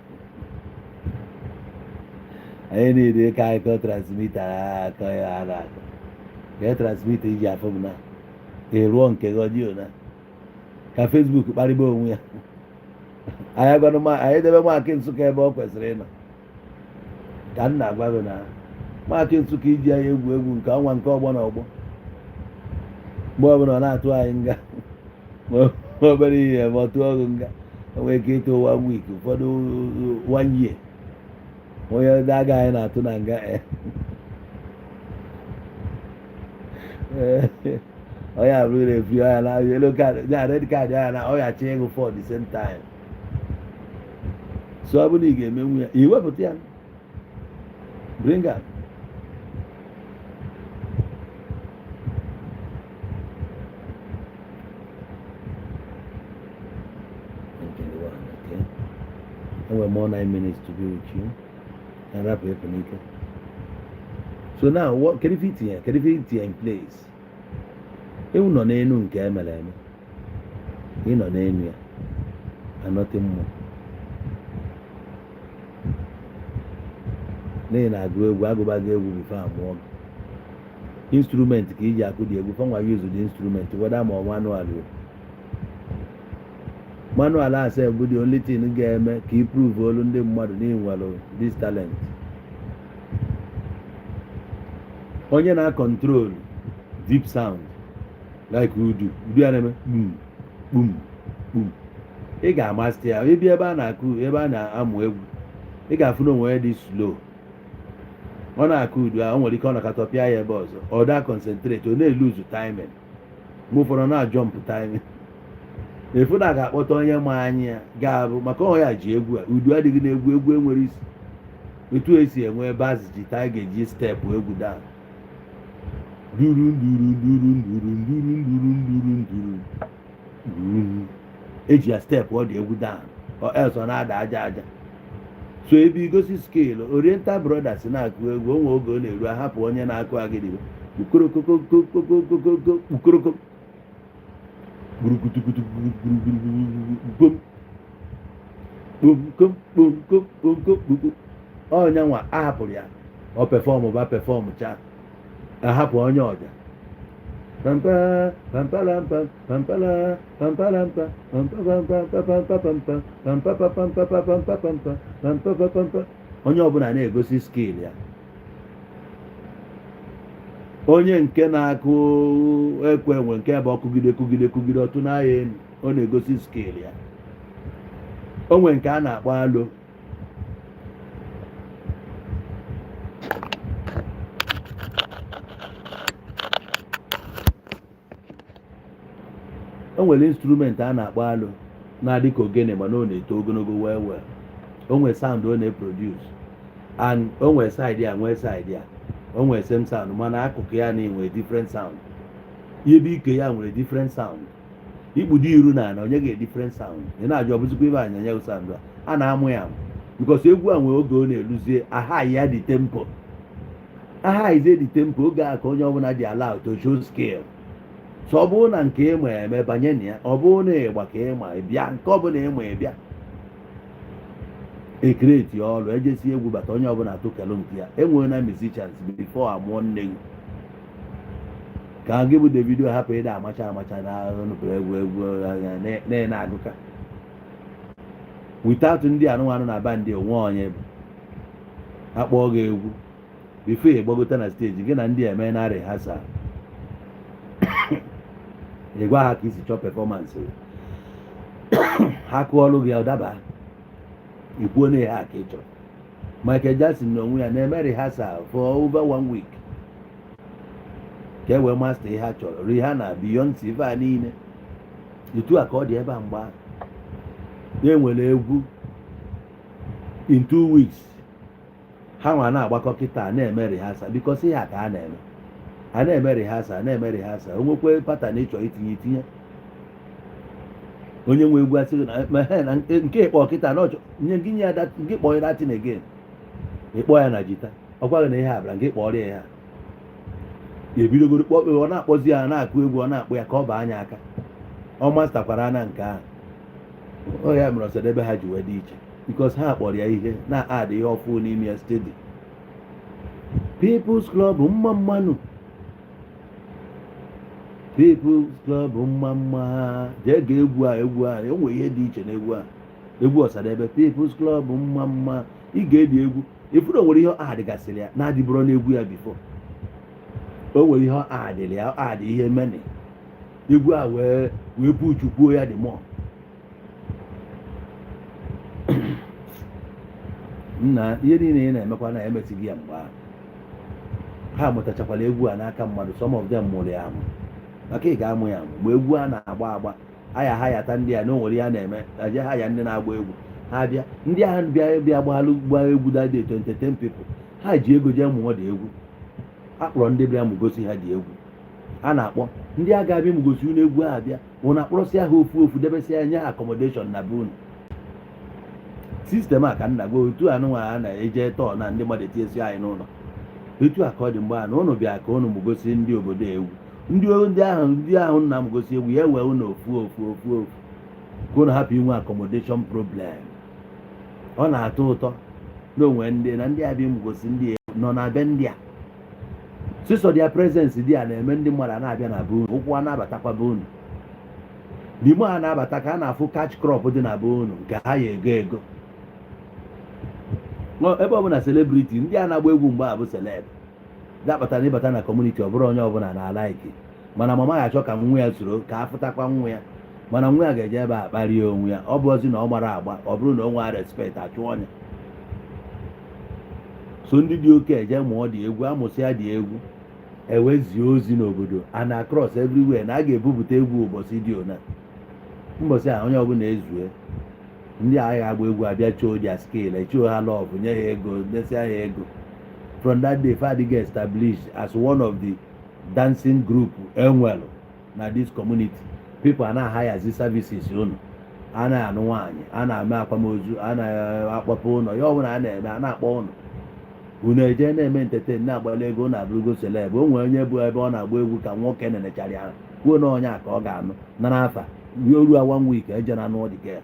[SPEAKER 1] anyị niile ka akọ transmita akọ ya a na-akọ ka e transmita iji afọ m na ịrụọ nke gị ọdịo na ka Facebook kparịba onwe ya anyị debe Maakị Nsụka ebe ọ kwesịrị ịnọ ka m na-agwa gị na Maakị Nsụka iji anyị egwu nke ọnwa nke ọgbọ na ọgbọ mgbe ọbụla ọ na-atụ anyị nga ma obere ihe ma ọ tụọ ọgụ nga o nwere ike ịtụ 1 week ụfọdụ 1 year onye daga anyị na-atụ na nga onye abụrụ refi ọya na yellow card na red card ọya na ọya chi ịgụ for the same time so ọ bụrụ ị ga-emenwu ya iwepụta ya bring am enwere more 9 minutes to be with you and wrap up Nika. So now what can you fit here in place? You no n'enu nke emere eme. You no n'enu ya and nothing more. N'ihi na agụ egwu agụbago egwu bifo amụọ instrument ka iji akụ dị egwu fanwa use the instrument whether ma manual manual ase bụ the only thing ga-eme ka i prove olu ndị mmadụ n'inwere this talent. Onye na-control deep sound like udu ya na-eme boom boom boom ị ga-amasị ya ebi ebe a na-akụ ebe a na-amụ egwu ị ga-afụ na onwe dị slow ọ na-akụ udu a o nwere ike ọ na-akatọpịa ya ebe ọzọ ọ da concentrate ọ na-eluzu timing ma ụfọdụ na-ajọmpụ timing efu na ga-akpọta onye ma anya ga-abụ maka ọ ya ji egwu a udu adịghị n'egwu egwu enwere isi etu esi enwe bass jita a ga-eji steepụ egwu da duru nduru nduru nduru nduru nduru nduru nduru eji ya steepụ ọ dị egwu da else ọ na-ada aja aja so ebe igosi scale Oriental Brothers na-akụ egwu onwe oge ọ na-eru ahapụ onye na-akụ agịdịgbo ukoroko onye nwa ahapụrụ ya ọ pefọmụ ba pefọmụ cha ahapụ onye ọja onye ọbụla na-egosi skill ya onye nke na-akụ ekwe enwe nke ebe ọkụgide ọtụ n'ahịa elu ọ na-egosi skill ya onwe nke a na-akpọ alo o nwere instrument a na-akpọ alo na-adị ka ogene mana ọ na-eto ogologo wee o nwere sound ọ na-eproduce and o nwere side ya nwee side ya o nwere same sound mana akụkụ ya na-enwe different sound ihe bụ ike ya nwere different sound ikpudo iru na ana onye ga different sound ị na-ajụ ọbụzikwa ibe anya nye sound a na-amụ ya because egwu a nwere oge ọ na-eluzie aha ya dị tempo aha ize dị tempo oge a ka onye ọbụla dị allow to show scale so ọ bụrụ na nke ịma eme banye na ya ọ bụrụ na ịgba ka ịma bịa nke ọbụla ịma bịa ekreti ọrụ ejesi egwu bata onye ọbụla atụkelụ nke ya enwere na musicians before amụọ nne gị ka gị bụ Davido hapụ ịda amacha na nụpụrụ egwu na-agụka without ndị anụmanụ na aba ndị onwe onye bụ akpọọ gị egwu before ịgbagota na steji gị na ndị eme na rehearsal ị gwa ha ka isi chọọ performance ha kụọ ọrụ gị ọ daba ikwuo na ha ka ị chọrọ Michael Jackson n'onwe ya na-eme rehearsal for over 1 week ka e wee master ihe ha chọrọ Rihanna Beyonce ife a niile etu a ka ọ dị ebe a mgba e nwere egwu in 2 weeks ha nwa na-agbakọ kịta na-eme rihasa bikos ihe a ka a na-eme a na-eme rihasa na-eme rihasa o nwekwe patan ịchọ itinye onye nwe egwu asịrị na nke ịkpọ kịta na ọchọ nye gị nye ada gị kpọọ datin again ịkpọ ya na jita ọ gwaghị na ihe abịara gị kpọrọ ya ebidogoro kpọkpe ọ na-akpọzi ya na-akụ egwu ọ na-akpọ ya ka ọ baa anya aka ọ mastakwara na nke ahụ ọ ya mere Ọsadebe ha ji wee dị iche bikos ha kpọrọ ya ihe na-adị ihe ọfụ n'ime ya stedi People's Club mma mmanụ People's Club mma mma jee ga egwu a enwe ihe dị iche na egwu Ọsadebe People's Club mma mma ị ga-edi egwu ifuru nwere ihe ọ adịgasịrị ya na-adịbụrụ n'egwu ya bifo o nwere ihe ọ adịrị ya adị ihe meni egwu a wee puchukwuo ya dị mọ nna ihe niile ị na-emekwa na emesighị ya mgbe ahụ ha mụtachakwala egwu a n'aka mmadụ some of them mụrụ ya amụ maka ị ga-amụ ya amụ mgbe egwu a na-agba aya ha yata ndị a na o nwere ya na-eme aje ha ya ndị na-agba egwu ha bịa ndị ahụ bịa gbaa egwu that day to entertain people ha ji ego jee mụọ dị egwu a kpọrọ ndị bịa mụgosi ha dị egwu a na-akpọ ndị a ga-abịa mụgosi unu egwu ahụ bịa ụnụ akpọrọsịa ha ofu debesịa ya nye ha accommodation na be unu sistem a ka nna gwa otu anụnwa a na-eje tọọ na ndị mmadụ etinyesi anyị n'ụlọ etu a ka ọ dị mgbe a na ụnụ bịa ka ụnụ mụgosi ndị obodo egwu ndị ahụ nna m gosi egwu ya wee ụnụ ofu ka ụnụ hapụ inwe accommodation problem ọ na-atọ ụtọ na onwe ndị abịa mụgosi ndị nọ na be ndị a sisọ dia presence dị a na-eme ndị mmadụ na-abịa na be unu ụkwụ a na-abatakwa be unu n'ime ha na-abata ka a na-afụ catch crop dị na be unu nke ha ya ego ebe ọbụla celebrity ndị a na-agba egwu mgbe a bụ celeb dakpatara ịbata na kọmuniti ọ bụrụ onye ọbụla na-ala ike mana mama ya achọ ka nwa ya soro ka afụtakwa nwa ya mana nwa ya ga-eje ebe a kparịa onwe ya ọ bụ ozi na ọ gbara agba ọ bụrụ na o nwee respect achụ ọnya so ndị dị oke eje mụọ dị egwu amụsịa dị egwu ewezie ozi n'obodo and across everywhere na a ga-ebupụta egwu ụbọchị dị ona mbọsị a onye ọbụla ezue ndị agha agba egwu abịa choo dia scale echoo ha love nye ha ego desịa ha ego from that day fadịga established as one of the dancing group enwelu na this community people a na-ahayazi services unu a na-anụ nwaanyị a na-eme akwamozu a na-akpọpụ ụlọ ya ọbụla a na-eme a na-akpọ ụlọ unu eje na-eme entertain na-agbala ego na-abụrụgo celeb o nwere onye bụ ebe ọ na-agba egwu ka nwoke nenechara ya kwuo na onye a ka ọ ga-anụ na n'afa ruo 1 week eje na anụ dịka ya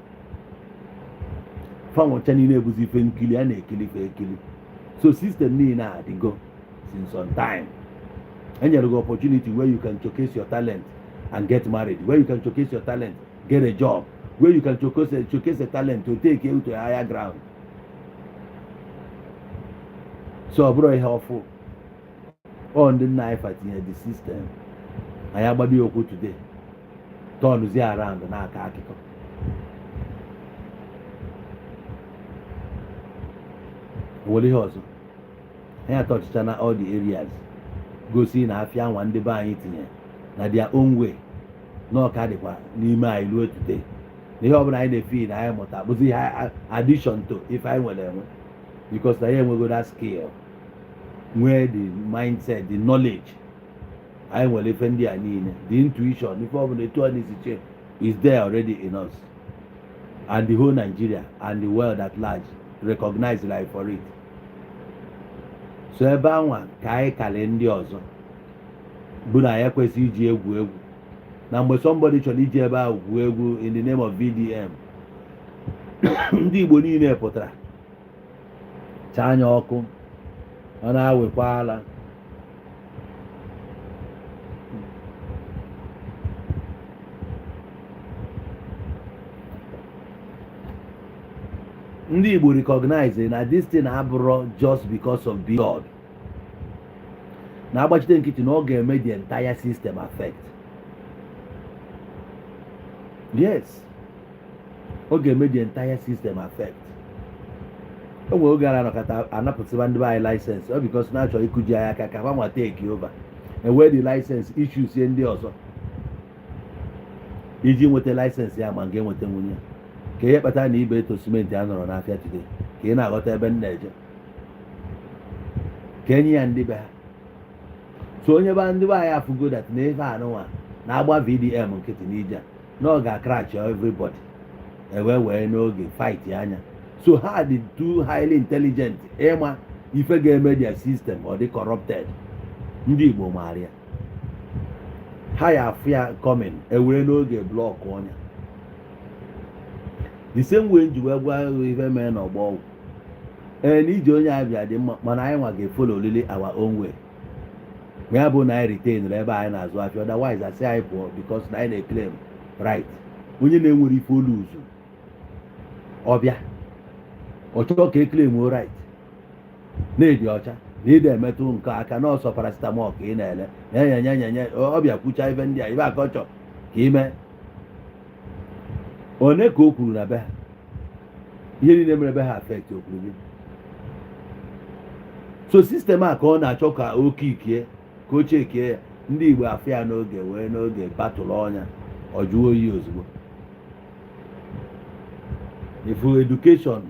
[SPEAKER 1] fanwụcha niile ebuzi ife nkili a na-ekilife ekili so system niile adịgo since some time enyere gị opportunity where you can showcase your talent and get married, where you can showcase your talent, get a job, where you can showcase a talent to take you to a higher ground. So ọ bụrụ ihe ọfụ ọ ndị nna anyị fatinye the system anyị agbabi okwu today tọnụzie around n'aka akụkọ nwere ihe ọzọ anyị atọchicha na all the areas gosi na afịa nwa ndị be anyị tinye na their own way n'ọka dịkwa n'ime anyị ruo today na ihe ọbụla anyị na-efi na anyị mụta bụzi ihe addition to ife anyị nwere enwe because na ya enwego that skill nwee the mindset the knowledge anyị nwere ife ndị a niile the intuition ife ọbụla etu ọ na-esi che is there already in us and the whole Nigeria and the world at large recognize life for it. So ebe anwa ka anyị kale ndị ọzọ bụ na ya kwesị iji egwu na mgbe somebody chọrọ iji ebe ahụ gwuo egwu in the name of VDM ndị Igbo niile pụtara chaa anya ọkụ ọ na-awekwa ala ndị Igbo recognize na this thing abụrụ just because of being God na agbachite nkịtị na ọ ga-eme the entire system affect. Yes, ọ ga-eme the entire system affect. O nwere oge ara nọkọta anapụtịba ndị be anyị license ọ because na achọ ikuji anyị aka ka ha nwa take over enwe the license issues sie ndị ọzọ iji nweta license ya ma nke nweta nwunye ka ihe kpatara na ibe eto simenti a nọrọ n'afịa today ka ị na-aghọta ebe m na-eje enye ya ndị be ha so onye ba ndị be anyị afụgo that na ebe anụnwa na-agba VDM nkịtị n'ije na ọ ga-akrach everybody wee n'oge fight anya so ha dị too highly intelligent ịma ife ga-eme their system ọ dị corrupted ndị Igbo maara ya ha ya afụ ya coming ewere n'oge blọk ọnya the same way nji wee gwa ife mee n'ọgbọ ọgwụ na ije onye abịa dị mma mana anyị nwa ga-efolo olili our own way ya bụ na anyị retain ebe anyị na-azụ afịa otherwise asị anyị pụọ because na anyị na-eclaim right onye na-enwere ife olu uzu ọbịa ọ chọọ ka eclaim right na-edi ọcha na ịda emetụ nke aka na ọsọ paracetamol ka ị na-ele nye ọbịa kwucha ife ndị a ibe aka ọ chọ ka ime one ka o kwuru na be ha ihe niile mere be ha affect okwuru gị so sistem a ka ọ na-achọ ka oke ikie ka o chekie ya ndị Igbo afọ ya n'oge wee n'oge batụlụ ọnya ọ jụọ oyi ozugbo ifu edukeshọn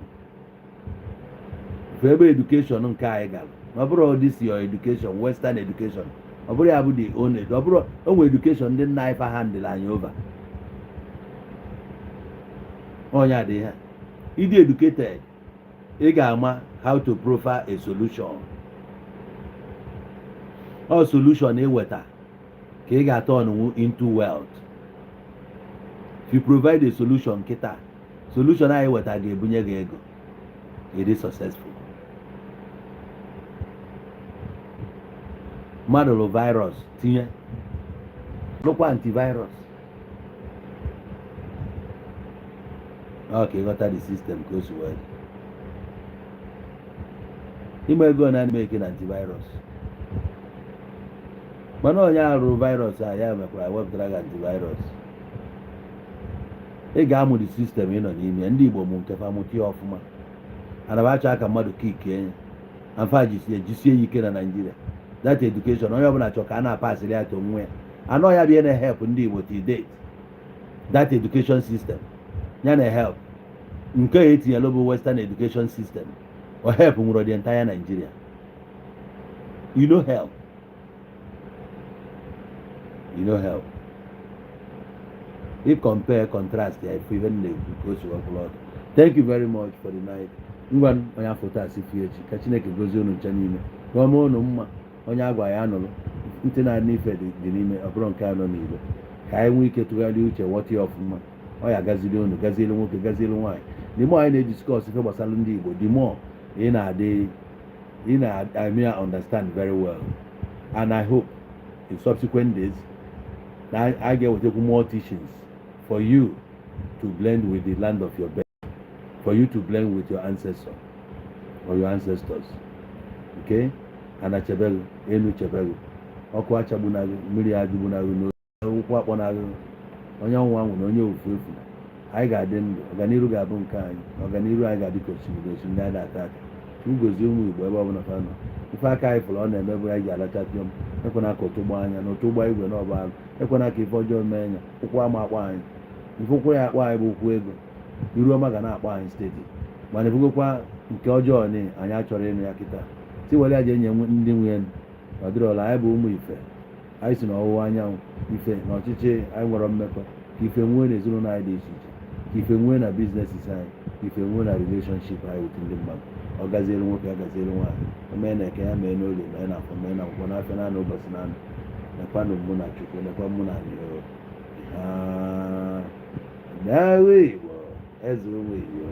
[SPEAKER 1] ifu ebe edukeshọn nke anyị gara ọ bụrụ this your education western education ọ bụrụ ya bụ the only ọ bụrụ onwe education ndị nna ife handle anyị over onye adịghị ha ịdị educated ị ga-ama how to profile a solution or solution ịweta ka ị ga-turn into wealth if you provide a solution kịta solution anyị weta ga-ebunye gị ego ịdị successful mmadụ lụ virus tinye lụkwa antivirus ka ịghọta the system ka o si wee ime ego na eme eke na antivirus mana onye arụ virus a ya mekwara wepụtara gị antivirus ị ga-amụ the system ị nọ n'ime ndị Igbo mụ nke fa mụta ya ọfụma anabacha aka mmadụ kikie ya amfa jisie ya ike na Nigeria that education onye ọbụla chọ ka a na-apasịrị ya to nwe ya anọ ya bịa na help ndị Igbo till date that education system ya na help nke etinyelu bụ western education system or help nwere the entire Nigeria you know help if compare contrast ya if even the goes to work. Thank you very much for the night ngwa onye foto asị fi echi ka Chineke gozie unu ncha niile ka ọma unu mma onye agwa ya nụrụ ntị na-adị ife dị n'ime ọ bụrụ nke anọ n'Igbo ka anyị nwee ike tụgharịa uche ghọta ya ọfụma ọ ya gaziri unu gazielu nwoke gazielu nwaanyị the more anyị na-ediskọs ife gbasara ndị Igbo the more ị na understand very well and I hope in subsequent days that I get more teachings for you to blend with the land of your birth, for you to blend with your ancestor or your ancestors. Okay? And achebelu, elu chebelu. Ọkụ achagbunaghị, mmiri ajụgbunaghị n'okwu akpọnaghị onye nwa nwụ na onye ofu efu. Anyị ga-adị ndụ, ọganiru ga-abụ nke anyị, ọganiru anyị ga-adị ka osimiri anyị ata aka. Ugozie ụmụ Igbo ebe ọbụla fa nọ. Ife aka anyị fụrụ ọ na-eme bụ anyị ga-alachapịọ m ekwena ka ụtụ gbaa anya na ụtụ gba igwe n'ọba ahụ ekwena ka ife ọjọọ mee anya ụkwụ ama akpọ anyị ife ụkwụ ya akpọ anyị bụ ụkwụ ego iru ọma ga na-akpọ anyị steeti mana ifugokwa nke ọjọọ ni anyị achọrọ ịnụ ya kịta si were ya je nye ndị nwe ọ dịrọla anyị bụ ụmụ ife anyị si n'ọwụwa anyanwụ ife na ọchịchị anyị nwere mmekọ ka ife nwee na ezinụlọ anyị dị iche iche ka ife nwee na biznesis anyị ka ife nwee na relationship anyị wit ndị mmadụ ọ gaziere nwoke ọ gaziere nwaanyị omee na eke ya mee n'oge mee na afọ mee na akwụkwọ n'afịa na anụ ụbọchị na anụ nekwanụ mụ na Chukwu nekwa mụ na Igbo eze ụmụ Igbo